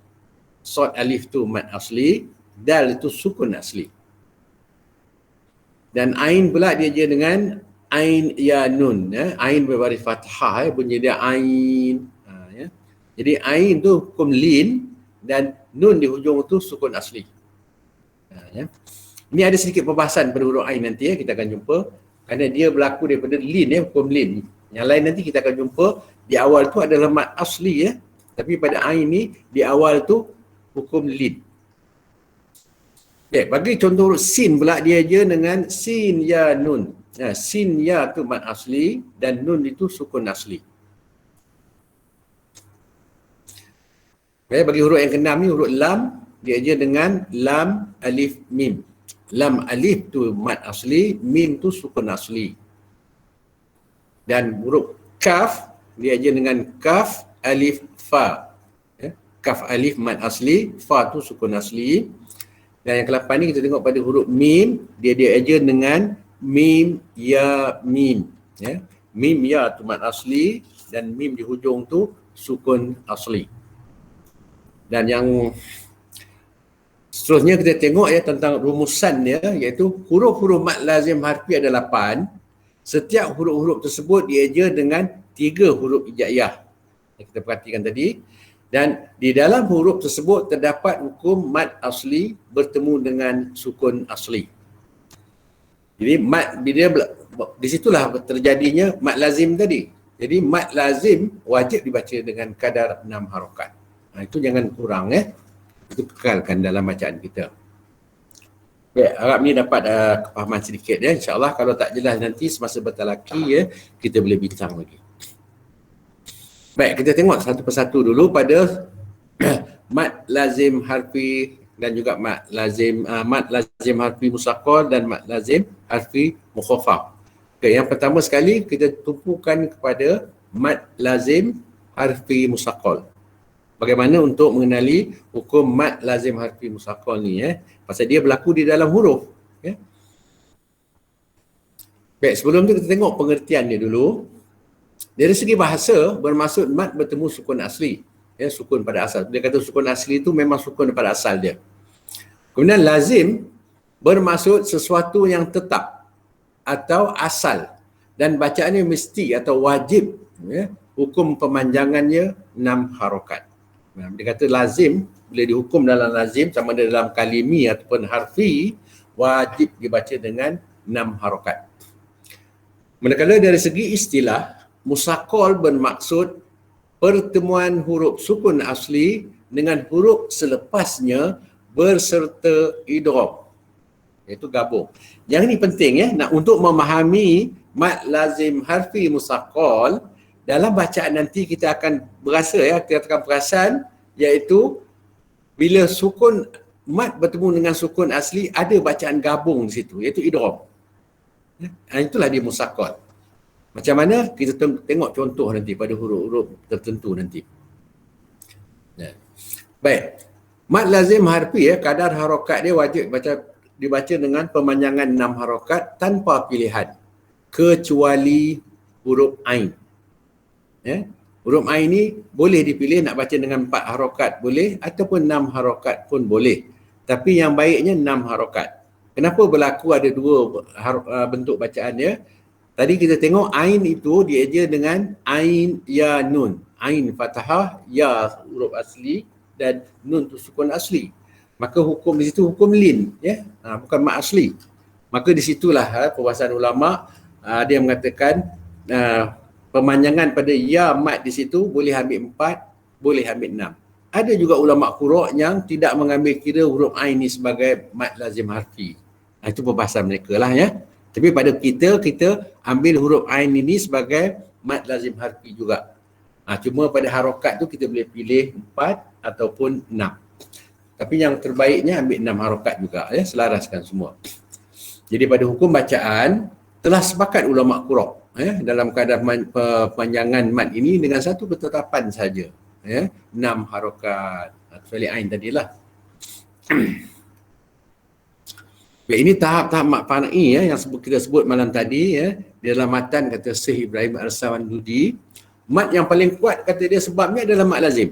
Sad alif tu mad asli, dal itu sukun asli. Dan ain pula dieja dengan ain ya nun ya. Ain berbaris fathah ya, bunyi dia ain ya. Jadi ain tu hukum lin dan nun di hujung tu sukun asli ya. Ini ada sedikit perbahasan pada huruf ain nanti ya, kita akan jumpa kerana dia berlaku daripada lin ya, hukum lin. Yang lain nanti kita akan jumpa di awal tu adalah mad asli ya, tapi pada ain ni di awal tu hukum lin. Okay, bagi contoh huruf sin pula dia je dengan sin ya nun. Ya, sin ya tu mad asli dan nun itu sukun asli. Okay, bagi huruf yang keenam ni huruf lam dia je dengan lam alif mim. Lam alif tu mad asli, mim tu sukun asli. Dan huruf kaf dia je dengan kaf alif fa. Ya, kaf alif mad asli, fa tu sukun asli. Dan yang ke-8 ni kita tengok pada huruf mim, dia eja dengan mim ya mim ya. Mim ya tu mad asli, dan mim di hujung tu sukun asli. Dan yang seterusnya kita tengok ya tentang rumusan dia, iaitu huruf-huruf mad lazim harfi ada 8. Setiap huruf-huruf tersebut dieja dengan 3 huruf hijaiyah yang kita perhatikan tadi, dan di dalam huruf tersebut terdapat hukum mad asli bertemu dengan sukun asli. Jadi mad di situlah terjadinya mad lazim tadi. Jadi mad lazim wajib dibaca dengan kadar 6 harakat. Itu jangan kurang itu kekalkan dalam bacaan kita. Baik, harap ni dapat kefahaman sedikit ya. InsyaAllah kalau tak jelas nanti semasa bertalaki kita boleh bincang lagi. Baik, kita tengok satu persatu dulu pada mad lazim harfi dan juga mad lazim harfi musaqqal dan mad lazim harfi mukhaffaf. Okay, yang pertama sekali kita tumpukan kepada mad lazim harfi musaqqal. Bagaimana untuk mengenali hukum mad lazim harfi musaqqal ni pasal dia berlaku di dalam huruf. Baik, sebelum tu kita tengok pengertian dia dulu. Dari segi bahasa bermaksud mad bertemu sukun asli, sukun pada asal. Dia kata sukun asli itu memang sukun pada asal dia. Kemudian lazim bermaksud sesuatu yang tetap atau asal dan bacaannya mesti atau wajib, hukum pemanjangannya 6 harakat. Dia kata lazim, bila dihukum dalam lazim sama ada dalam kalimi ataupun harfi, wajib dibaca dengan 6 harakat. Manakala dari segi istilah, musaqqal bermaksud pertemuan huruf sukun asli dengan huruf selepasnya berserta idgham, iaitu gabung. Yang ini penting untuk memahami mad lazim harfi musaqqal. Dalam bacaan nanti kita akan berasa kita akan perasan, iaitu bila sukun mad bertemu dengan sukun asli ada bacaan gabung di situ, iaitu idgham. Itulah dia musaqqal. Macam mana? Kita tengok contoh nanti pada huruf-huruf tertentu nanti. Baik. Mad lazim harfi kadar harakat dia wajib dibaca dengan pemanjangan 6 harakat tanpa pilihan kecuali huruf ain. Huruf ain ni boleh dipilih nak baca dengan 4 harakat boleh ataupun 6 harakat pun boleh. Tapi yang baiknya 6 harakat. Kenapa berlaku ada 2 bentuk bacaan dia? Tadi kita tengok ain itu dieja dengan ain ya nun. Ain fathah, ya huruf asli dan nun tu sukun asli. Maka hukum di situ hukum lin, bukan mad asli. Maka di situlah perbahasan ulama ada yang mengatakan pemanjangan pada ya mad di situ boleh ambil 4, boleh ambil 6. Ada juga ulama qura' yang tidak mengambil kira huruf ain ni sebagai mad lazim harfi. Itu perbahasan mereka lah Tapi pada kita ambil huruf ain ini sebagai mad lazim harfi juga. Cuma pada harakat tu kita boleh pilih 4 ataupun 6. Tapi yang terbaiknya ambil 6 harakat juga selaraskan semua. Jadi pada hukum bacaan telah sepakat ulama qura' dalam kadar panjangan mad ini dengan satu ketetapan saja, 6 harakat kecuali ain tadilah. Ini tahap-tahap mad far'i yang kita sebut malam tadi di dalam matan kata Syekh Ibrahim Al-Sawandudi, mad yang paling kuat kata dia sebabnya adalah mad lazim.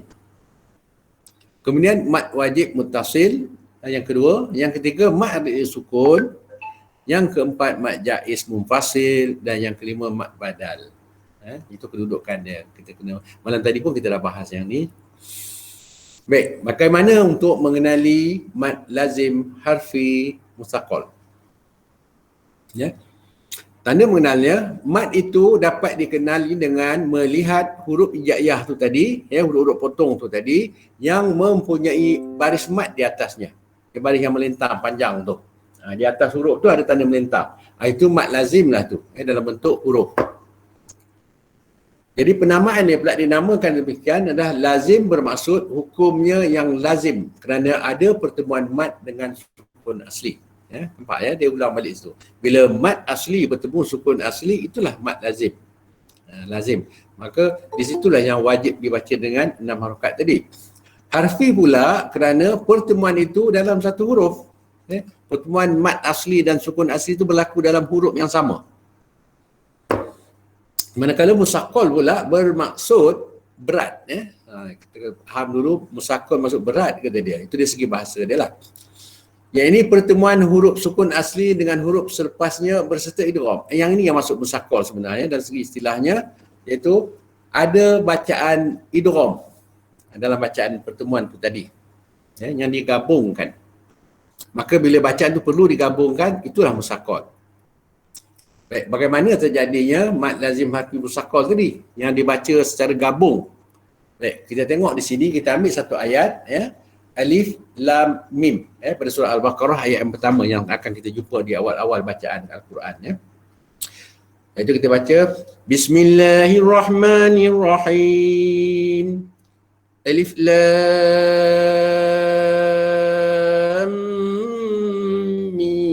Kemudian mad wajib muttasil yang kedua, yang ketiga mad ada sukun, yang keempat mad jaiz munfasil dan yang kelima mad badal. Itu kedudukan dia. Kita kena malam tadi pun kita dah bahas yang ni. Baik, bagaimana untuk mengenali mad lazim harfi musaqqal? Tanda mengenalnya, mad itu dapat dikenali dengan melihat huruf hijaiyah tu tadi, huruf-huruf potong tu tadi yang mempunyai baris mad di atasnya. Baris yang melintang panjang tu. Di atas huruf tu ada tanda melintang. Itu mad lazim lah tu, dalam bentuk huruf. Jadi penamaan dia pula dinamakan demikian adalah lazim, bermaksud hukumnya yang lazim kerana ada pertemuan mad dengan sukun asli. Nampak dia ulang balik situ. Bila mad asli bertemu sukun asli, itulah mad lazim. Lazim. Maka di situlah yang wajib dibaca dengan 6 harakat tadi. Harfi pula kerana pertemuan itu dalam satu huruf. Pertemuan mad asli dan sukun asli itu berlaku dalam huruf yang sama. Manakala musaqqal pula bermaksud berat, ya. Kita faham dulu musaqqal maksud berat kata dia. Itu dari segi bahasa dia lah. Yang ini pertemuan huruf sukun asli dengan huruf selepasnya berserta idgham. Yang ini yang masuk musaqqal sebenarnya dari segi istilahnya, iaitu ada bacaan idgham dalam bacaan pertemuan tu tadi, ya, yang digabungkan. Maka bila bacaan tu perlu digabungkan, itulah musaqqal. Baik, bagaimana terjadinya mad lazim harfi musaqqal tadi yang dibaca secara gabung? Baik, kita tengok di sini, kita ambil satu ayat, ya. Alif lam mim, pada surah Al-Baqarah ayat yang pertama yang akan kita jumpa di awal-awal bacaan Al-Quran, ya. Itu kita baca Bismillahirrahmanirrahim. Alif lam mim.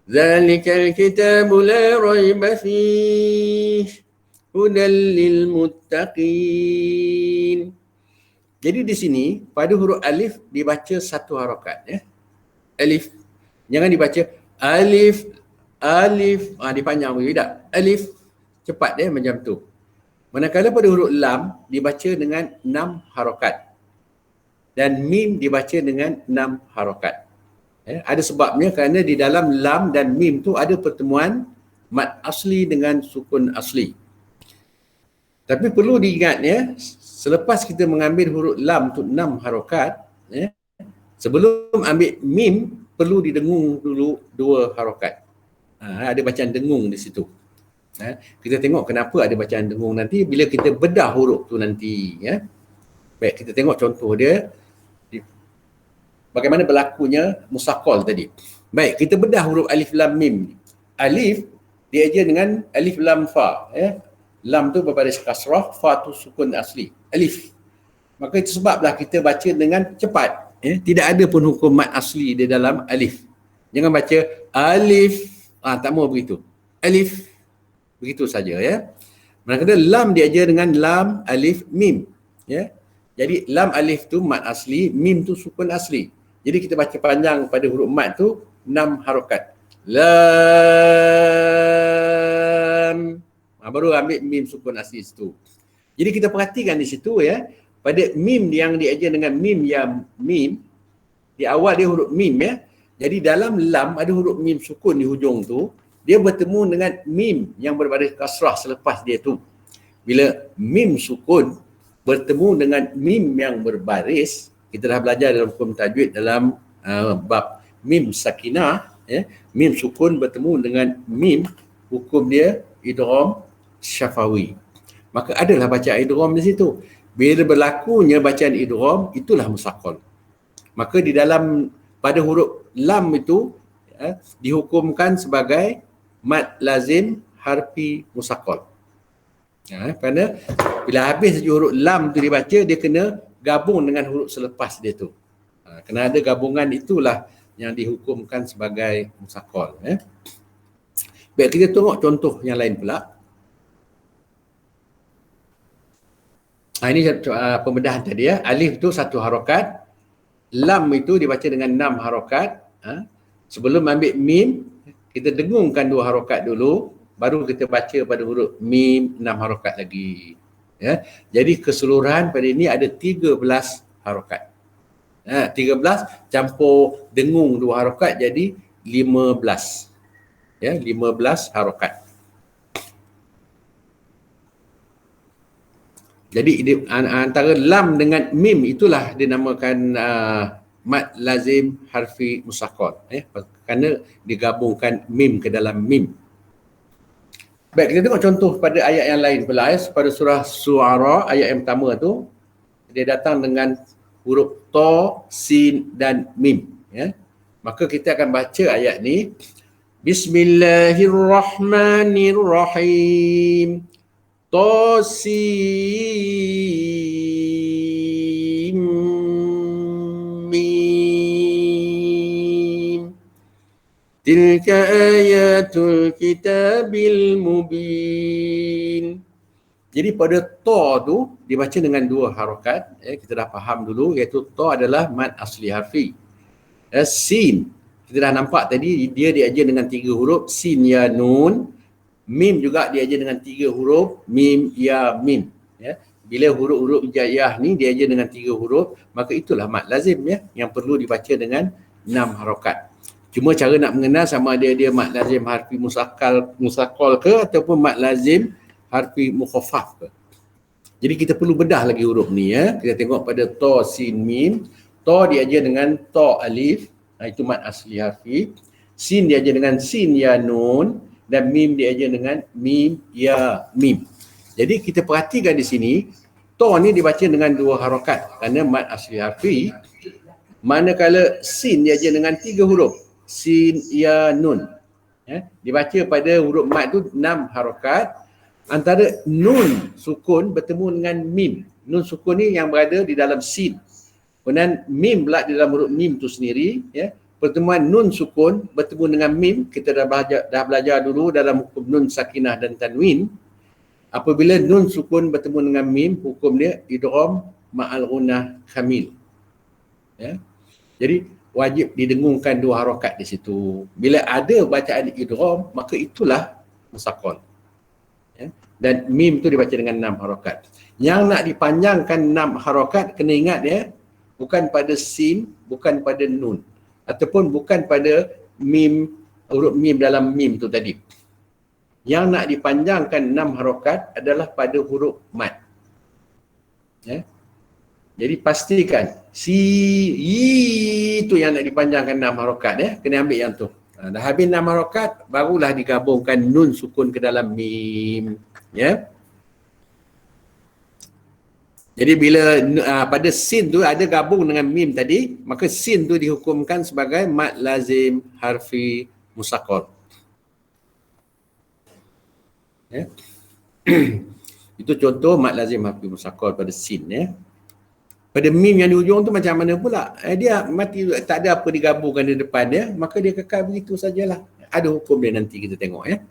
Zalikal kitabu la raiba fihi hudal lil muttaqin. Jadi di sini pada huruf alif dibaca satu harakat, ya. Alif. Jangan dibaca alif dipanjang begitu tak? Alif cepat dia macam tu. Manakala pada huruf lam dibaca dengan 6 harakat dan mim dibaca dengan 6 harakat. Ada sebabnya kerana di dalam lam dan mim tu ada pertemuan mad asli dengan sukun asli. Tapi perlu diingat, ya, selepas kita mengambil huruf lam tu 6 harakat, ya, sebelum ambil mim perlu didengung dulu 2 harakat. Ada bacaan dengung di situ. Kita tengok kenapa ada bacaan dengung nanti bila kita bedah huruf tu nanti, ya. Baik, kita tengok contoh dia bagaimana berlakunya musaqqal tadi. Baik, kita bedah huruf alif lam mim. Alif diajar dengan alif lam fa, ya. Lam tu berbaris kasrah, fa tu sukun asli, alif. Maka itu sebablah kita baca dengan cepat, ya. Tidak ada pun hukum mad asli di dalam alif. Jangan baca alif, tak mau begitu. Alif, begitu saja, ya. Manakala lam diajar dengan lam, alif, mim, ya. Jadi lam alif tu mad asli, mim tu sukun asli. Jadi kita baca panjang pada huruf mad tu 6 harakat. Lam, baru ambil mim sukun asli situ. Jadi kita perhatikan di situ, ya, pada mim yang diajar dengan mim yang mim, di awal dia huruf mim, ya. Jadi dalam lam ada huruf mim sukun di hujung tu, dia bertemu dengan mim yang berbaris kasrah selepas dia tu. Bila mim sukun bertemu dengan mim yang berbaris, kita dah belajar dalam hukum tajwid dalam bab mim sakinah, ya. Mim sukun bertemu dengan mim, hukum dia idgham syafawi. Maka adalah bacaan idgham di situ. Bila berlakunya bacaan idgham, itulah musaqqal. Maka di dalam pada huruf lam itu, ya, dihukumkan sebagai mad lazim harfi musaqqal. Ya, kerana bila habis huruf lam tu dibaca, dia kena gabung dengan huruf selepas dia tu. Kena ada gabungan, itulah yang dihukumkan sebagai musaqqal, ya. Baik, kita tengok contoh yang lain pula. Ini pembedahan tadi, ya. Alif tu 1 harakat, lam itu dibaca dengan 6 harakat. Sebelum ambil mim, kita dengungkan 2 harakat dulu, baru kita baca pada huruf mim 6 harakat lagi, ya. Jadi keseluruhan pada ini ada 13 harakat. 13 campur dengung 2 harakat jadi 15. Ya, 15 harakat. Jadi antara lam dengan mim itulah dinamakan mad lazim harfi musaqqal, ya, kerana digabungkan mim ke dalam mim. Baik, kita tengok contoh pada ayat yang lain pula, ya. Pada surah Syu'ara ayat yang pertama tu, dia datang dengan huruf ta, sin dan mim, ya. Maka kita akan baca ayat ni. Bismillahirrahmanirrahim. Tasim mim. Tilka ayatul kitabil mubin. Jadi pada ta tu dibaca dengan 2 harakat, ya, kita dah faham dulu, iaitu ta adalah mad asli harfi. Sin Kita dah nampak tadi dia diajar dengan 3 huruf sin ya nun. Mim juga diajar dengan 3 huruf mim ya mim. Ya. Bila huruf-huruf hijaiyah ni diajar dengan 3 huruf, maka itulah mad lazim ya, yang perlu dibaca dengan 6 harakat. Cuma cara nak mengenal sama ada dia mad lazim harfi musaqqal ke ataupun mad lazim harfi mukhaffaf ke. Jadi kita perlu bedah lagi huruf ni ya. Kita tengok pada ta sin mim. Ta diajar dengan ta alif, itu mad asli harfi. Sin diajar dengan sin ya nun, dan mim diajar dengan mim ya mim. Jadi kita perhatikan di sini, ta ni dibaca dengan 2 harakat kerana mad asli harfi. Manakala sin diajar dengan 3 huruf, sin ya nun. Ya, dibaca pada huruf mad tu 6 harakat. Antara nun sukun bertemu dengan mim. Nun sukun ni yang berada di dalam sin. Kemudian mim pula di dalam huruf mim tu sendiri, ya. Pertemuan nun sukun bertemu dengan mim, kita dah belajar dulu dalam hukum nun sakinah dan tanwin. Apabila nun sukun bertemu dengan mim, hukum dia idgham ma'al ghunnah kamil. Ya. Jadi wajib didengungkan 2 harakat di situ. Bila ada bacaan idgham, maka itulah musaqqal. Ya. Dan mim tu dibaca dengan 6 harakat. Yang nak dipanjangkan 6 harakat, kena ingat ya, bukan pada sin, bukan pada nun, ataupun bukan pada mim, huruf mim dalam mim tu tadi. Yang nak dipanjangkan 6 harakat adalah pada huruf mad. Ya. Jadi pastikan si itu yang nak dipanjangkan 6 harakat ya. Kena ambil yang tu. Dah habis 6 harakat, barulah digabungkan nun sukun ke dalam mim. Ya. Jadi bila pada sin tu ada gabung dengan mim tadi, maka sin tu dihukumkan sebagai mad lazim harfi musaqqal. Ya. Itu contoh mad lazim harfi musaqqal pada sin ya. Pada mim yang di ujung tu macam mana pula? Dia mati, tak ada apa digabungkan di depan dia, maka dia kekal begitu sajalah. Ada hukum dia nanti kita tengok ya.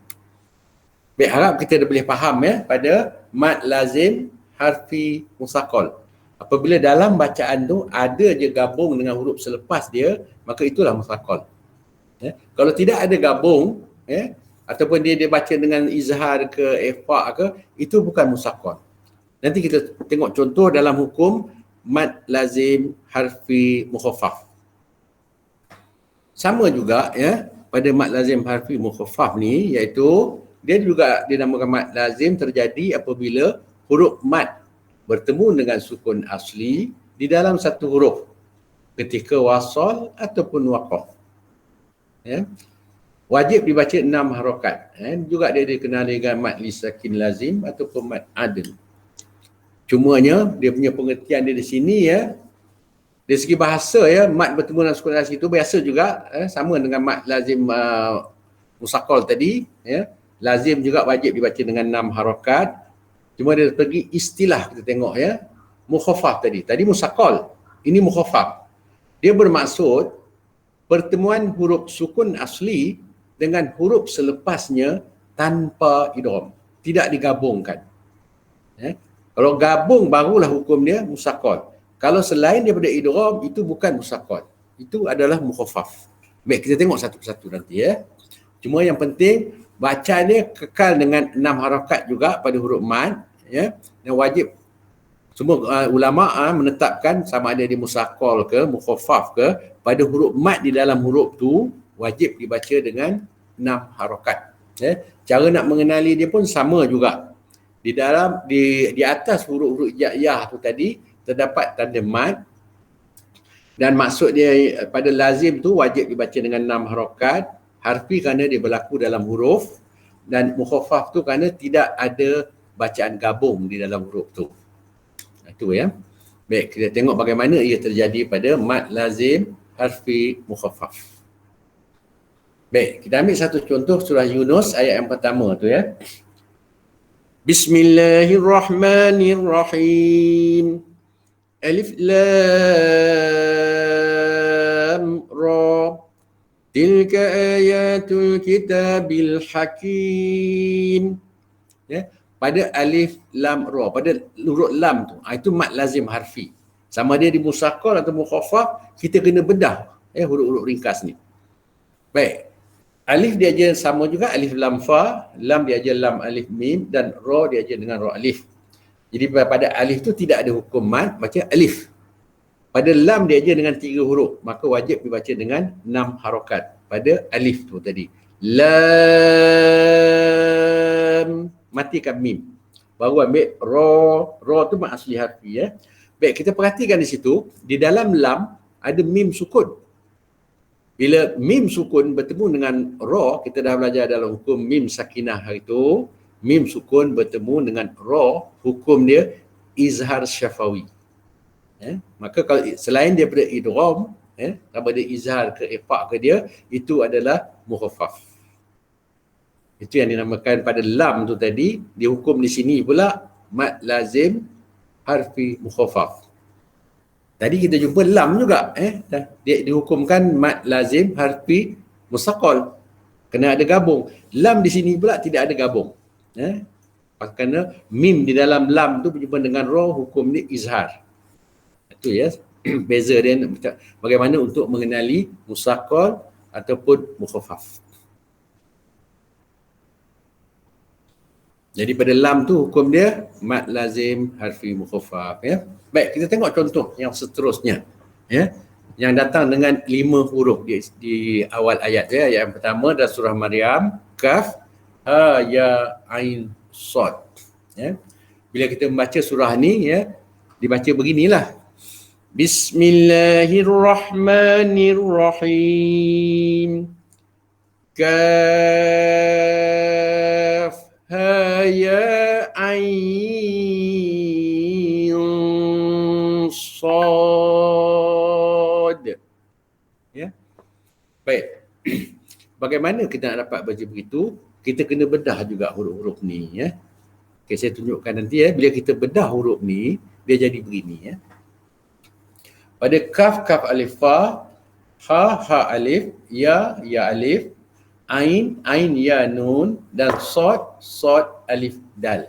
Baik, harap kita dah boleh faham ya pada mad lazim harfi musaqqal. Apabila dalam bacaan tu ada je gabung dengan huruf selepas dia, maka itulah musaqqal. Ya. Kalau tidak ada gabung ya, ataupun dia baca dengan izhar ke ikhfa ke, itu bukan musaqqal. Nanti kita tengok contoh dalam hukum mad lazim harfi mukhaffaf. Sama juga ya pada mad lazim harfi mukhaffaf ni, iaitu dia juga dinamakan mad lazim terjadi apabila huruf mad bertemu dengan sukun asli di dalam satu huruf ketika wasal ataupun waqaf. Ya. Wajib dibaca 6 harakat. Juga dia dikenali dengan mad lisakin lazim ataupun mad adl. Cumanya dia punya pengertian dia di sini ya, dari segi bahasa ya, mad bertemu dengan sukun asli itu biasa juga sama dengan mad lazim musaqqal tadi ya. Lazim juga wajib dibaca dengan 6 harakat. Cuma dia pergi istilah kita tengok ya. Mukhaffaf tadi musaqqal, ini mukhaffaf. Dia bermaksud pertemuan huruf sukun asli dengan huruf selepasnya tanpa idgham, tidak digabungkan. Ya. Kalau gabung barulah hukum dia musaqqal. Kalau selain daripada idgham, itu bukan musaqqal. Itu adalah mukhaffaf. Baik, kita tengok satu persatu nanti ya. Cuma yang penting bacaan dia kekal dengan 6 harakat juga pada huruf mad ya. Dan wajib semua ulama menetapkan sama ada dia musaqqal ke mukhaffaf ke, pada huruf mad di dalam huruf tu wajib dibaca dengan 6 harakat ya. Cara nak mengenali dia pun sama juga. Di dalam di atas huruf-huruf hijaiyah tu tadi terdapat tanda mad, dan maksud dia pada lazim tu wajib dibaca dengan 6 harakat. Harfi kerana dia berlaku dalam huruf, dan mukhaffaf tu kerana tidak ada bacaan gabung di dalam huruf tu. Itu ya. Baik, kita tengok bagaimana ia terjadi pada mad lazim harfi mukhaffaf. Baik, kita ambil satu contoh surah Yunus ayat yang pertama tu ya. Bismillahirrahmanirrahim. Alif lam ra. Tilka ayatul kitabil hakim. Ya, pada alif lam ra, pada huruf lam tu, itu mad lazim harfi. Sama dia di musaqqal atau mukhaffaf, kita kena bedah huruf-huruf ringkas ni. Baik. Alif dia aja sama juga, alif lam fa, lam dia aja lam alif mim, dan ra dia aja dengan ra alif. Jadi pada alif tu tidak ada hukum mad, baca alif. Pada lam dia aja dengan 3 huruf, maka wajib dibaca dengan 6 harokat pada alif tu tadi. Lam, matikan mim. Baru ambil ra tu mat asli harfi ya. Baik, kita perhatikan di situ, di dalam lam ada mim sukun. Bila mim sukun bertemu dengan ra, kita dah belajar dalam hukum mim sakinah hari tu, mim sukun bertemu dengan ra, hukum dia izhar syafawi. Maka kalau selain daripada idgham, sama dia izhar ke ifa ke dia, itu adalah mukhaffaf. Itu yang dinamakan pada lam tu tadi, dihukum di sini pula mad lazim harfi mukhaffaf. Tadi kita jumpa lam juga, dia dihukumkan mad lazim harfi musaqqal. Kena ada gabung. Lam di sini pula tidak ada gabung. Kerana mim di dalam lam tu berjumpa dengan ra, hukum ni izhar. Itu ya, beza dia bagaimana untuk mengenali musaqqal ataupun mukhaffaf. Jadi pada lam tu hukum dia mad lazim harfi mukhaffaf ya. Baik, kita tengok contoh yang seterusnya ya, yang datang dengan 5 huruf di awal ayat ya. Yang pertama adalah surah Maryam, kaf, ha, ya, ain, sad ya. Bila kita membaca surah ni ya, dibaca beginilah. Bismillahirrahmanirrahim. Kaf, ha, ya, ain, sad. Ya. Baik. Bagaimana kita nak dapat baca begitu? Kita kena bedah juga huruf-huruf ni ya. Okay, saya tunjukkan nanti ya. Bila kita bedah huruf ni, dia jadi begini ya. Pada kaf, kaf alif fa, ha, ha alif, ya, ya alif, ain, ain ya nun, dan sad, sad alif dal.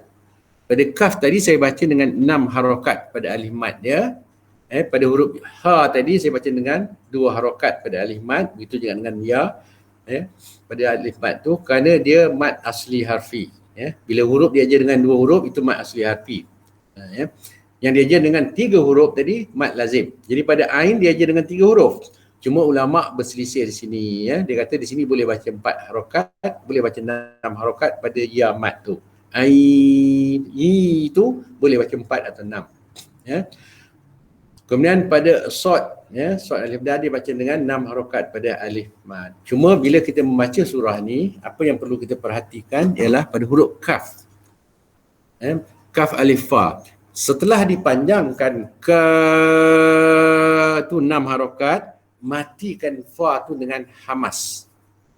Pada kaf tadi saya baca dengan 6 harokat pada alif mad dia. Pada huruf ha tadi saya baca dengan 2 harokat pada alif mad, begitu juga dengan ya. Pada alif mad tu kerana dia mad asli harfi. Bila huruf dia ajar dengan 2 huruf itu mad asli harfi. Yang dia ajar dengan 3 huruf tadi mad lazim. Jadi pada ain dia ajar dengan 3 huruf. Cuma ulama berselisih di sini ya. Dia kata di sini boleh baca 4 harokat, boleh baca 6 harokat pada ya mad tu. Ain itu boleh baca 4 atau 6 ya. Kemudian pada sad ya, sad alif dal dia baca dengan 6 harokat pada alif mad. Cuma bila kita membaca surah ni, apa yang perlu kita perhatikan ialah pada huruf kaf. Kaf alif fa. Setelah dipanjangkan ke tu 6 harokat, matikan fa tu dengan hamas.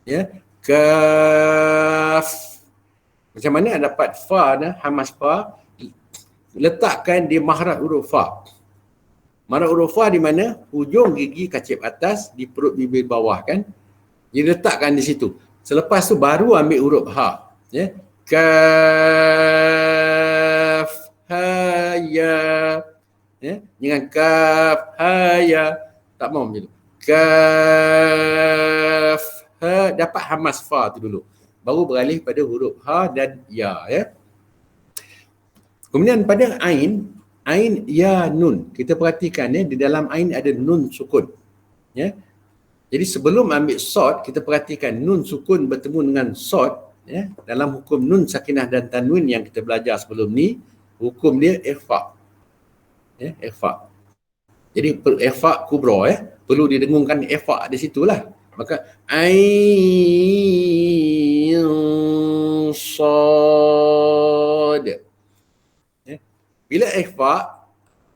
Ya, kaf. Macam mana dapat fa hamas fa? Letakkan di mahraj huruf fa. Mahraj huruf fa di mana? Hujung gigi kacip atas di perut bibir bawah kan? Jadi letakkan di situ. Selepas tu baru ambil huruf ha. Ya. Kaf ha ya. Ya, dengan kaf ha ya. Tak mau macam tu. Kaf ha, dapat hamas fa tu dulu. Baru beralih pada huruf ha dan ya ya. Kemudian pada ain, ain ya nun. Kita perhatikan ya, di dalam ain ada nun sukun. Ya. Jadi sebelum ambil sad, kita perhatikan nun sukun bertemu dengan sad ya. Dalam hukum nun sakinah dan tanwin yang kita belajar sebelum ni, hukum dia ikhfa. Ya, ikhfa. Jadi ikhfa kubra ya. Perlu didengungkan ikhfa di situlah. Maka ain sad. Ya. Bila ikhfa,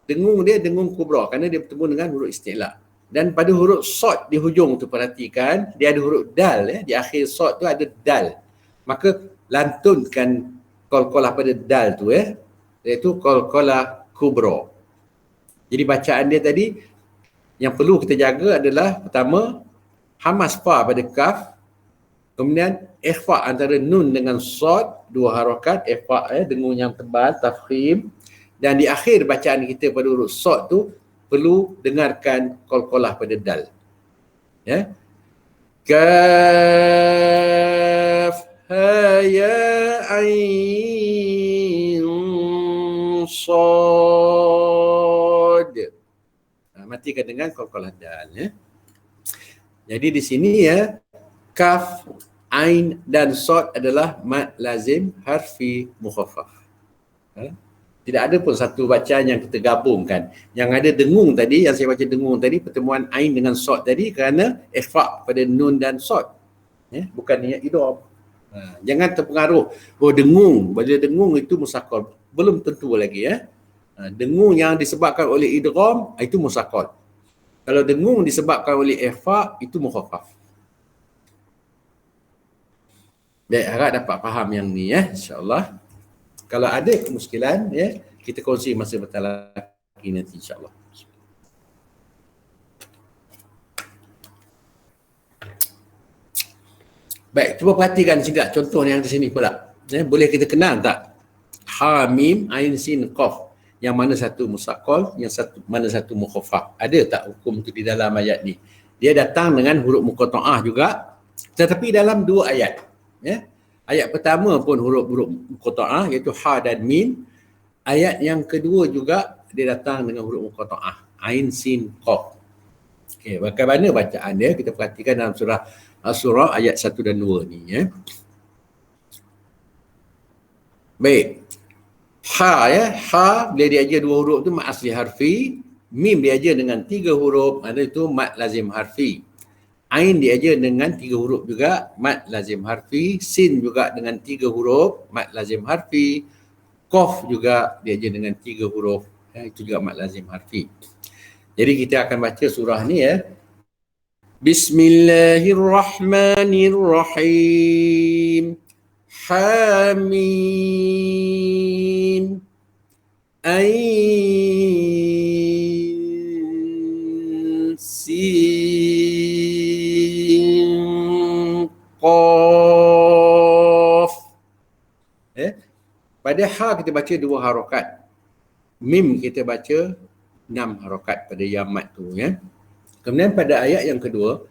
dengung dia dengung kubra kerana dia bertemu dengan huruf isti'la. Dan pada huruf sad di hujung tu perhatikan, dia ada huruf dal ya. Di akhir sad tu ada dal. Maka lantunkan qalqalah pada dal tu ya. Iaitu qalqalah kubra. Jadi bacaan dia tadi yang perlu kita jaga adalah pertama hamas fa pada kaf, kemudian ikhfa antara nun dengan sad, 2 harakat ikhfa dengung yang tebal tafkhim, dan di akhir bacaan kita pada huruf sad tu perlu dengarkan qalqalah pada dal. Ya. Kaf ha ya ain sad. Matikan dengan qalqalah dal ya. Jadi di sini ya, kaf, ain dan sad adalah mad lazim harfi mukhaffaf. Tidak ada pun satu bacaan yang kita gabungkan. Yang ada dengung tadi, yang saya baca dengung tadi, pertemuan ain dengan sad tadi kerana ikhfa pada nun dan sad. Bukan niat idgham. Jangan terpengaruh, dengung, bila dengung itu musaqqal. Belum tentu lagi ya. Dengung yang disebabkan oleh idgham itu musaqqal. Kalau dengung disebabkan oleh ikhfa itu mukhaffaf. Baik, harap dapat faham yang ni ya, insya-Allah. Kalau ada kemuskilan ya, kita kongsi masa bertalaki nanti insya-Allah. Baik, cuba perhatikan juga contoh yang di sini pula. Boleh kita kenal tak? Ha, mim, ain, sin, qaf. Yang mana satu musaqqal, yang mana satu mukhaffaf. Ada tak hukum tu di dalam ayat ni? Dia datang dengan huruf muqatta'ah juga, tetapi dalam dua ayat. Ya. Ayat pertama pun huruf-huruf muqatta'ah iaitu ha dan mim. Ayat yang kedua juga dia datang dengan huruf muqatta'ah, ain, sin, qaf. Okey, bagaimana bacaan dia? Kita perhatikan dalam surah As-Surah ayat 1 dan 2 ni ya. Baik. Ha ya, ha bila dia aja dua huruf tu mad asli harfi, mim dia aja dengan 3 huruf, ada itu mad lazim harfi. Ain dia aja dengan 3 huruf juga mad lazim harfi, sin juga dengan 3 huruf mad lazim harfi, qaf juga dia aja dengan 3 huruf ya, itu juga mad lazim harfi. Jadi kita akan baca surah ni ya. Bismillahirrahmanirrahim. Hamim. Ain. Sin. Qaf. Pada ha kita baca 2 harakat. Mim kita baca 6 harakat pada yamat tu ya. Kemudian pada ayat yang kedua,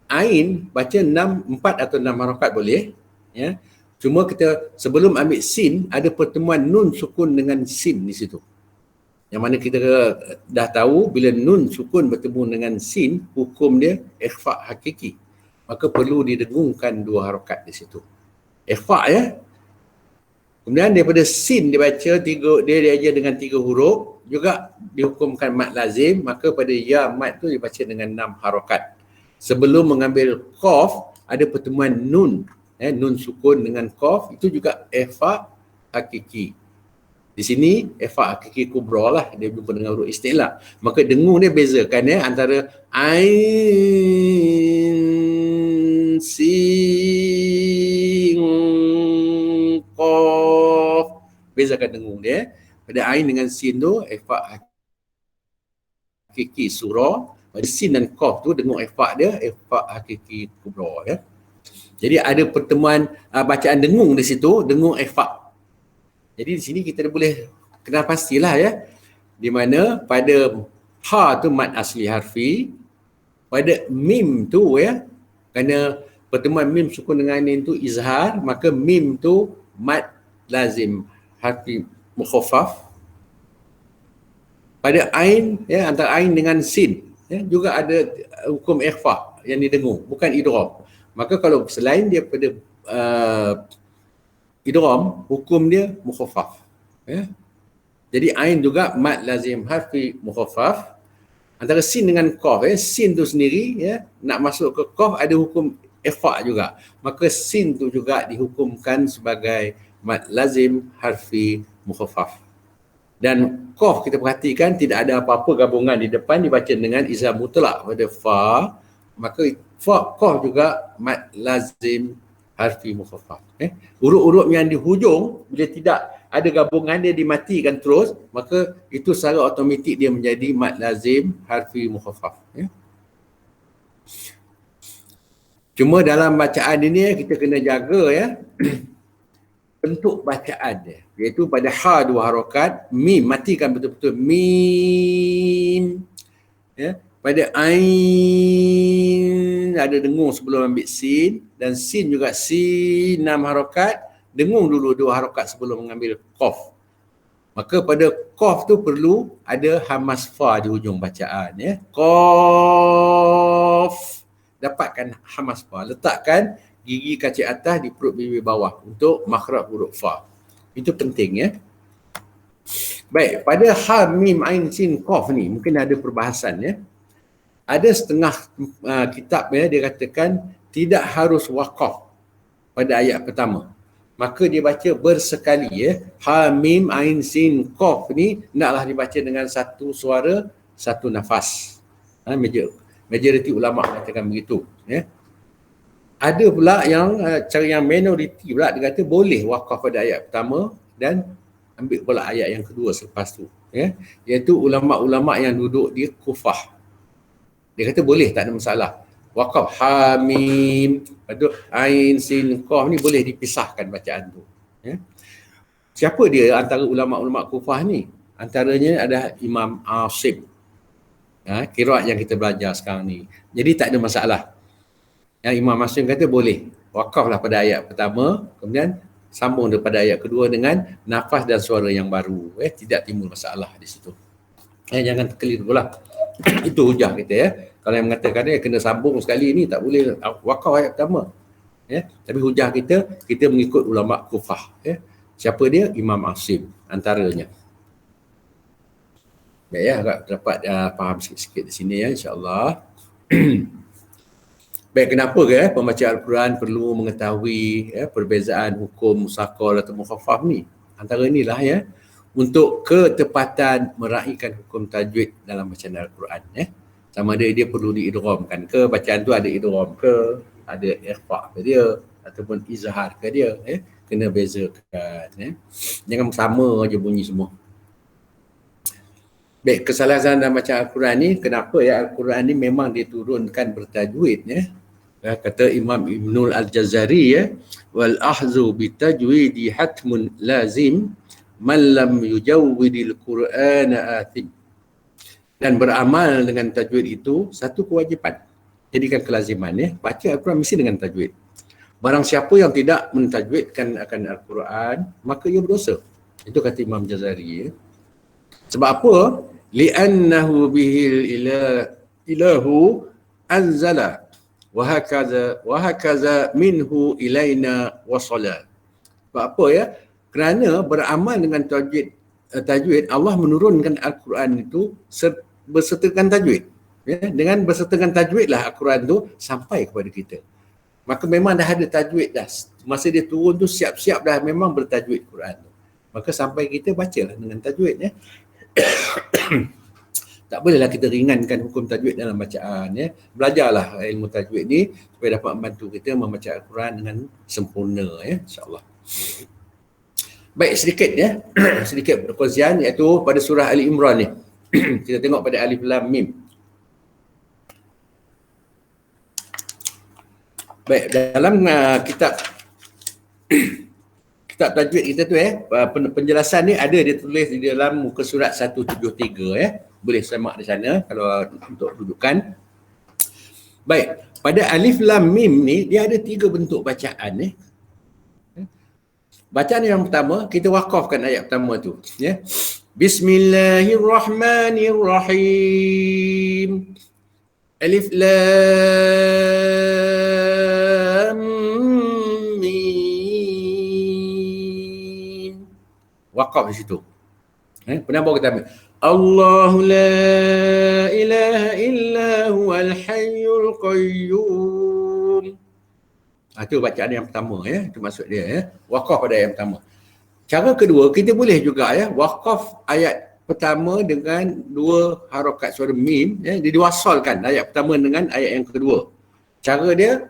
ain baca 4 atau 6 harakat boleh ya. Cuma kita sebelum ambil sin ada pertemuan nun sukun dengan sin di situ. Yang mana kita dah tahu bila nun sukun bertemu dengan sin, hukum dia ikhfa hakiki. Maka perlu didengungkan 2 harakat di situ. Ikhfa ya. Kemudian daripada sin dibaca dia aja dengan 3 huruf juga dihukumkan mad lazim, maka pada ya mad tu dibaca dengan 6 harakat. Sebelum mengambil qaf ada pertemuan nun, nun sukun dengan qaf, itu juga ikhfa hakiki. Di sini ikhfa hakiki kubra lah, dia berjumpa dengan huruf isti'la. Maka dengung dia bezakan antara ain sin qaf, bezakan dengung dia. Pada ain dengan sin tu ikhfa hakiki surah, pada sin dan qaf tu dengung ikhfa dia ikhfa hakiki kubra ya. Jadi ada pertemuan bacaan dengung di situ, dengung ikhfa. Jadi di sini kita boleh kenal pastilah ya, di mana pada ha tu mad asli harfi, pada mim tu ya, kerana pertemuan mim sukun dengan ain tu izhar, maka mim tu mad lazim harfi mukhaffaf. Pada ain ya, antara ain dengan sin ya, juga ada hukum ikhfa yang didengung, bukan idgham. Maka kalau selain dia pada idgham, hukum dia mukhaffaf ya. Jadi ain juga mad lazim harfi mukhaffaf. Antara sin dengan qaf ya, sin tu sendiri ya, nak masuk ke qaf ada hukum ikhfa juga. Maka sin tu juga dihukumkan sebagai mad lazim harfi mukhaffaf. Dan qaf kita perhatikan tidak ada apa-apa gabungan di depan, dibaca dengan izhar mutlak pada fa, maka fa qaf juga mad lazim harfi mukhaffaf. Huruf-huruf yang di hujung bila tidak ada gabungan dia dimatikan terus, maka itu secara automatik dia menjadi mad lazim harfi mukhaffaf ya. Cuma dalam bacaan ini kita kena jaga ya bentuk bacaan dia, iaitu pada ha 2 harakat, mim matikan betul-betul mim ya. pada ain ada dengung sebelum ambil sin, dan sin juga sin 6 harakat, dengung dulu 2 harakat sebelum mengambil qaf. Maka pada qaf tu perlu ada hamas fa di hujung bacaan, ya. Qaf, dapatkan hamas fa, letakkan gigi kaki atas di perut bibir bawah untuk makhraj huruf fa. Itu penting, ya. Baik, pada ha mim ain sin qaf ni mungkin ada perbahasan, ya. Ada setengah kitab, ya, dia katakan tidak harus waqaf pada ayat pertama. Maka dia baca bersekali, ya. Ha mim ain sin qaf ni naklah dibaca dengan satu suara, satu nafas. Majoriti ulama katakan begitu, ya. Ada pula yang cara yang minoriti pula dia kata boleh waqaf pada ayat pertama dan ambil pula ayat yang kedua selepas tu, ya. Iaitu ulama-ulama yang duduk di Kufah. Dia kata boleh, tak ada masalah. Waqaf ha mim, lepas tu ain sin qaf ni boleh dipisahkan bacaan tu, ya. Siapa dia antara ulama-ulama Kufah ni? Antaranya ada Imam Asim, qiraat yang kita belajar sekarang ni. Jadi tak ada masalah. Yang Imam Asim kata boleh waqaflah pada ayat pertama, kemudian sambung daripada ayat kedua dengan nafas dan suara yang baru, tidak timbul masalah di situ. Jangan terkeliru lah. Itu hujah kita, ya. Kalau yang mengatakan dia kena sambung sekali ni tak boleh waqaf ayat pertama, ya. Tapi hujah kita mengikut ulama Kufah, ya. Siapa dia? Imam Asim antaranya. Baik, ya, agak dapat faham sikit-sikit di sini, ya, insya-Allah. Baik, kenapa ke pembaca Al-Quran perlu mengetahui, ya, perbezaan hukum musaqal atau mukhaffaf ni? Antara inilah, ya, untuk ketepatan meraihkan hukum tajwid dalam bacaan Al-Quran, ya. Sama ada dia perlu diidghamkan ke, bacaan tu ada idgham ke, ada ikhfa ke dia, ataupun izhar ke dia, ya. Kena bezakan, ya. Jangan sama je bunyi semua. Baik, kesalahan dalam bacaan Al-Quran ni, kenapa, ya, Al-Quran ni memang diturunkan bertajwid, ya. Kata Imam Ibnul Al-Jazari, ya, wal ahzu bitajwidi hatmun lazim man lam yujawwidil Qur'ana athim. Dan beramal dengan tajwid itu satu kewajipan. Jadikan kelaziman, ya. Baca Al-Quran mesti dengan tajwid. Barang siapa yang tidak mentajwidkan akan Al-Quran, maka ia berdosa. Itu kata Imam Jazari, ya. Sebab apa? Li'annahu bihil ilahu anzala wa hakaza minhu ilaina wasala. Sebab apa, ya? Kerana beramal dengan tajwid, Allah menurunkan Al-Quran itu bersertakan tajwid, ya. Dengan bersertakan tajwid lah Al-Quran tu sampai kepada kita. Maka memang dah ada tajwid dah. Masa dia turun tu siap-siap dah memang bertajwid Quran tu. Maka sampai kita bacalah dengan tajwid, ya. Tak bolehlah kita ringankan hukum tajwid dalam bacaan, ya. Belajarlah ilmu tajwid ni supaya dapat membantu kita membaca Al-Quran dengan sempurna, ya, insya-Allah. Baik, sedikit, ya. Sedikit perkongsian iaitu pada surah Ali Imran ni. Kita tengok pada Alif Lam Mim. Baik, dalam kitab tajwid kita tu, penjelasan ni ada dia tulis di dalam muka surat 173, ya. Boleh semak di sana kalau untuk rujukan. Baik, pada Alif Lam Mim ni dia ada 3 bentuk bacaan, ya. Bacaan yang pertama, kita waqafkan ayat pertama tu, ya. Bismillahirrahmanirrahim. Alif Lam Mim. Waqaf di situ. Penambah kita ambil. Allahu la ilaha illa huwal hayyul qayyum. Itu bacaan yang pertama, ya. Itu maksud dia, ya. Waqaf pada ayat pertama. Cara kedua, kita boleh juga, ya, waqaf ayat pertama dengan 2 harakat suara mim, ya. Dia diwasalkan ayat pertama dengan ayat yang kedua. Cara dia,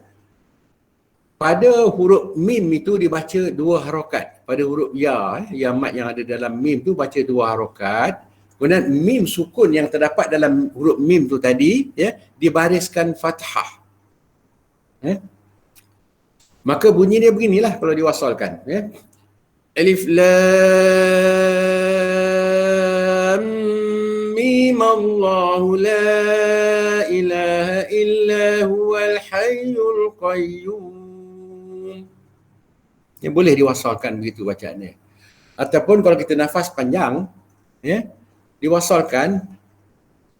pada huruf mim itu dibaca 2 harakat. Pada huruf ya, ya mat yang ada dalam mim tu baca 2 harakat. Kemudian mim sukun yang terdapat dalam huruf mim tu tadi, ya, dibariskan fathah, ya. Maka bunyi dia beginilah kalau diwasalkan, ya. Alif Lam mim Allahu la ilaha illa huwal hayyul qayyum. Yang boleh diwasalkan begitu bacaannya. Ataupun kalau kita nafas panjang, ya, diwasalkan,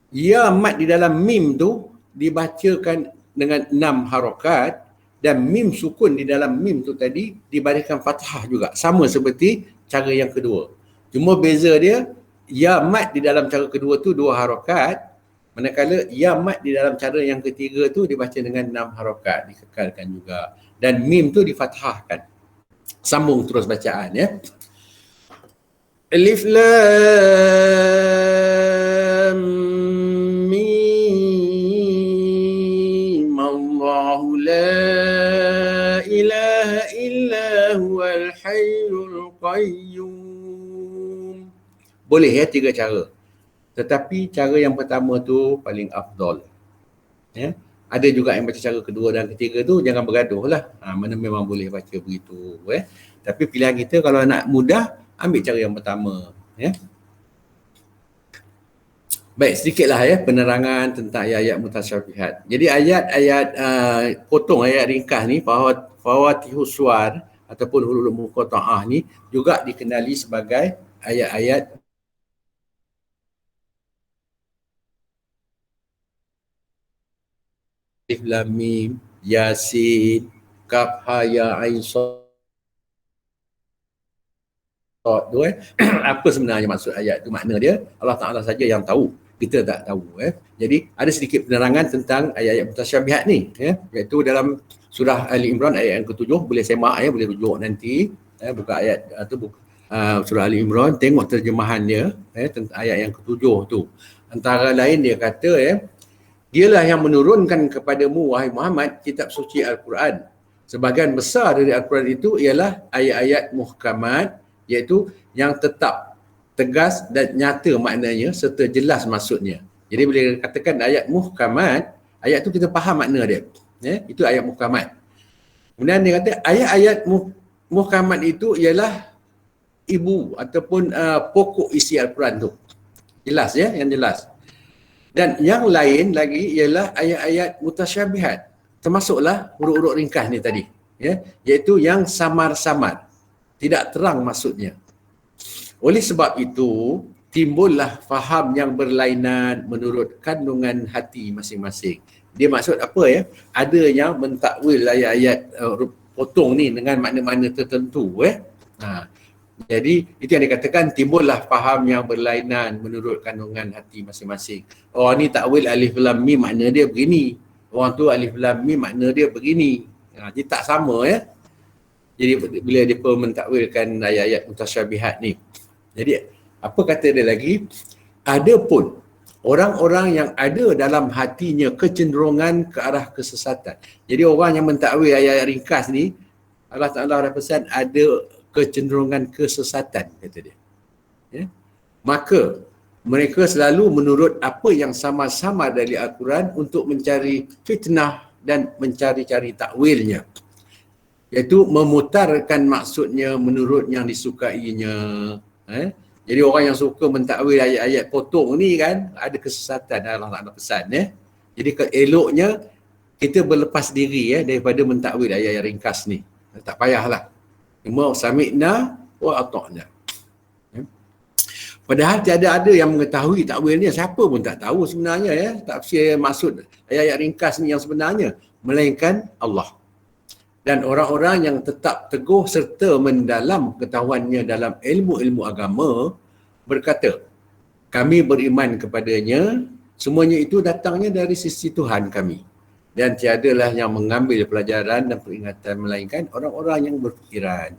ya mat di dalam mim tu dibacakan dengan 6 harakat dan mim sukun di dalam mim tu tadi dibariskan fathah juga. Sama seperti cara yang kedua. Cuma beza dia, ya mat di dalam cara kedua tu 2 harakat, manakala ya mat di dalam cara yang ketiga tu dibaca dengan 6 harakat, dikekalkan juga. Dan mim tu difathahkan. Sambung terus bacaan, ya. Alif lam mim Allahu la ilaha illa huwal hayyul qayyum. Boleh ya 3 cara. Tetapi cara yang pertama tu paling afdal. Ya. Ada juga yang baca cara kedua dan ketiga tu jangan bergaduh lah. Mana memang boleh baca begitu. Tapi pilihan kita kalau nak mudah, ambil cara yang pertama. Ya. Baik, sedikitlah ya penerangan tentang ayat-ayat mutasyabihat. Jadi ayat-ayat potong ayat ringkas ni, fawatihus suwar ataupun huruf muqatta'ah ni juga dikenali sebagai ayat-ayat Alif Lam Mim, Yasin, Kaf Ha Ya Ain Sad tu apa sebenarnya maksud ayat tu, makna dia Allah Ta'ala saja yang tahu, kita tak tahu. Jadi ada sedikit penerangan tentang ayat-ayat mutasyabihat ni, iaitu dalam surah Ali Imran ayat yang ke-7, boleh semak boleh rujuk nanti, buka ayat tu surah Ali Imran, tengok terjemahan dia tentang ayat yang ke-7 tu. Antara lain dia kata dialah yang menurunkan kepadamu wahai Muhammad kitab suci Al-Quran. Sebahagian besar dari Al-Quran itu ialah ayat-ayat muhkamat, iaitu yang tetap, tegas dan nyata maknanya serta jelas maksudnya. Jadi bila katakan ayat muhkamat, ayat tu kita faham makna dia. Itu ayat muhkamat. Kemudian dia kata ayat-ayat muhkamat itu ialah ibu ataupun pokok isi Al-Quran tu. Jelas yang jelas. Dan yang lain lagi ialah ayat-ayat mutasyabihat. Termasuklah huruf-huruf ringkas ni tadi. Iaitu yang samar-samar. Tidak terang maksudnya. Oleh sebab itu, timbullah faham yang berlainan menurut kandungan hati masing-masing. Dia maksud apa Ada yang mentakwil ayat-ayat potong ni dengan makna-makna tertentu. Jadi itu yang dikatakan timbullah faham yang berlainan menurut kandungan hati masing-masing. Oh ni takwil alif lam mim makna dia begini. Orang tu alif lam mim makna dia begini. Jadi tak sama Jadi bila dia mentakwilkan ayat-ayat mutasyabihat ni. Jadi apa kata dia lagi? Adapun orang-orang yang ada dalam hatinya kecenderungan ke arah kesesatan. Jadi orang yang mentakwil ayat-ayat ringkas ni, Allah Ta'ala berpesan ada kecenderungan kesesatan, kata dia. Maka mereka selalu menurut apa yang sama-sama dari Al-Quran untuk mencari fitnah dan mencari-cari takwilnya, iaitu memutarkan maksudnya menurut yang disukainya. Jadi orang yang suka mentakwil ayat-ayat potong ni kan ada kesesatan, Allah Ta'ala pesan. Jadi eloknya kita berlepas diri daripada mentakwil ayat-ayat ringkas ni. Tak payahlah. Cuma sami'na wa ata'na. Padahal tiada ada yang mengetahui takwil ni, siapa pun tak tahu sebenarnya tafsir maksud ayat-ayat ringkas ni yang sebenarnya, melainkan Allah. Dan orang-orang yang tetap teguh serta mendalam ketahuannya dalam ilmu-ilmu agama berkata, kami beriman kepadanya, semuanya itu datangnya dari sisi Tuhan kami. Dan tiadalah yang mengambil pelajaran dan peringatan melainkan orang-orang yang berfikiran.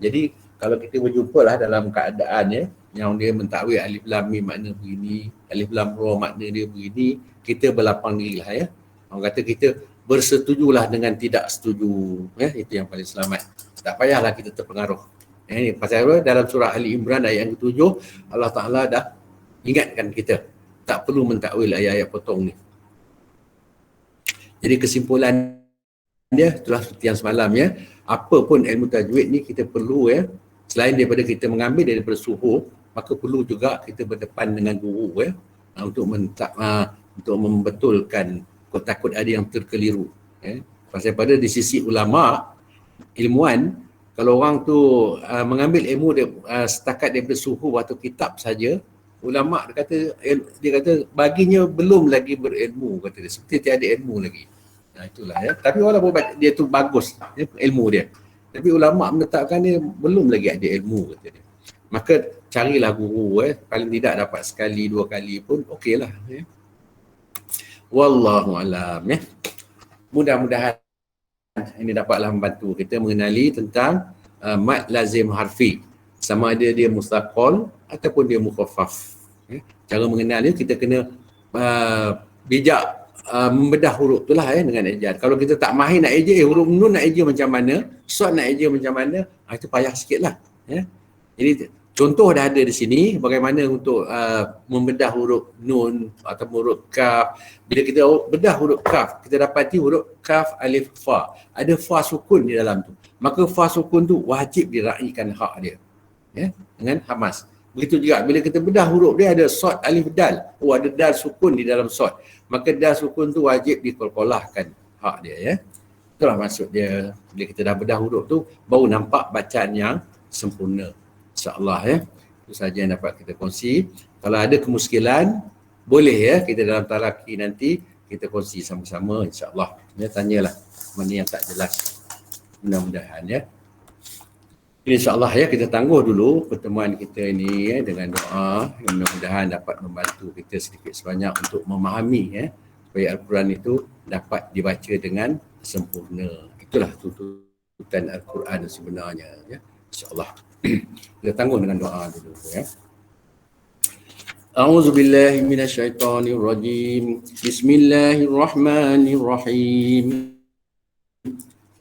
Jadi kalau kita berjumpalah dalam keadaan yang dia mentakwil alif lam mim makna begini, alif lam ra makna dia begini, kita berlapang dirilah Orang kata kita bersetujulah dengan tidak setuju. Itu yang paling selamat. Tak payahlah kita terpengaruh. Ini pasal apa? Dalam surah Ali Imran ayat yang ke-7, Allah Ta'ala dah ingatkan kita. Tak perlu mentakwil ayat-ayat potong ni. Jadi kesimpulan dia itulah seperti yang semalam apa pun ilmu tajwid ni kita perlu selain daripada kita mengambil daripada suhuf, maka perlu juga kita berdepan dengan guru untuk untuk membetulkan, takut ada yang terkeliru. Pasal pada di sisi ulama, ilmuwan, kalau orang tu mengambil ilmu dia setakat daripada suhu atau kitab saja, ulama dia kata baginya belum lagi berilmu, kata dia, seperti tiada ilmu lagi. Itulah ya. Tapi walaupun dia tu bagus ilmu dia, tapi ulama menetapkan dia belum lagi ada ilmu, kata dia. Maka carilah guru, paling tidak dapat sekali dua kali pun okeylah. Wallahu alam. Mudah-mudahan ini dapatlah membantu kita mengenali tentang mad lazim harfi, sama ada dia mustaqal ataupun dia mukhaffaf. Cara mengenalnya kita kena bijak membedah huruf tu lah dengan ejaan. Kalau kita tak mahir nak eja, huruf nun nak eja macam mana, short nak eja macam mana, itu payah sikit lah. Jadi contoh dah ada di sini bagaimana untuk membedah huruf nun atau huruf kaf. Bila kita bedah huruf kaf, kita dapati huruf kaf, alif, fa. Ada fa sukun di dalam tu. Maka fa sukun tu wajib diraikan hak dia. Dengan hamas. Begitu juga bila kita bedah huruf dia ada short, alif, dal. Ada dal sukun di dalam short. Maka dal sukun tu wajib dikolkolahkan hak dia. Itulah maksud dia. Bila kita dah bedah huruf tu, baru nampak bacaan yang sempurna. InsyaAllah itu sahaja yang dapat kita kongsi. Kalau ada kemuskilan, boleh kita dalam talaki nanti kita kongsi sama-sama, insyaAllah. Tanyalah mana yang tak jelas. Mudah-mudahan InsyaAllah kita tangguh dulu pertemuan kita ini dengan doa. Mudah-mudahan dapat membantu kita sedikit sebanyak untuk memahami supaya Al-Quran itu dapat dibaca dengan sempurna. Itulah tuntutan Al-Quran sebenarnya. InsyaAllah. Kita tangguh dengan doa dulu. A'udzubillahi minasyaitonirrajim. Bismillahirrahmanirrahim.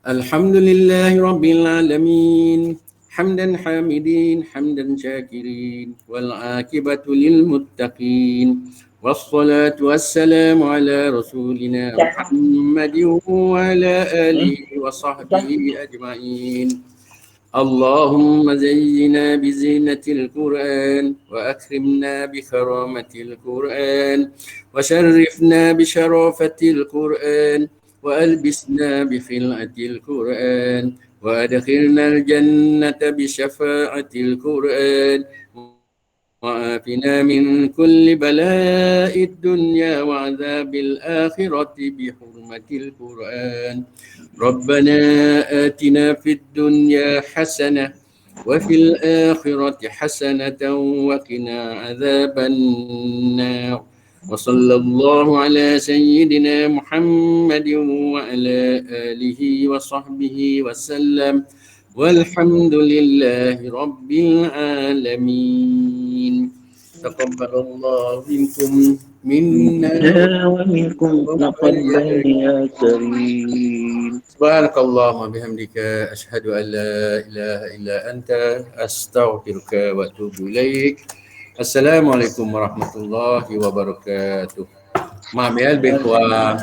Alhamdulillahi rabbil alamin. Hamdan hamidin, hamdan syakirin, wal akibatu lil muttaqin. Wassalatu wassalamu ala rasulina Muhammadin wa ala alihi wa sahbihi ajma'in. Allahumma zayyina bi zinatil Qur'an wa akrimna bi karamatil Qur'an wa syarrifna bi syarafatil Qur'an wa albisna bi khil'atil Qur'an وأدخلنا الجنة بشفاعة القرآن وعافنا من كل بلاء الدنيا وعذاب الآخرة بحرمة القرآن ربنا آتنا في الدنيا حسنة وفي الآخرة حسنة وقنا عذاب النار وصلى الله على سيدنا محمد وعلى آله وصحبه وسلم والحمد لله رب العالمين. تقبل الله منكم منا ومنكم تقبل يا كريم. سبحانك اللهم وبحمدك أشهد أن لا إله إلا أنت أستغفرك وأتوب إليك. Assalamualaikum warahmatullahi wabarakatuh. Maaf lebih kurang.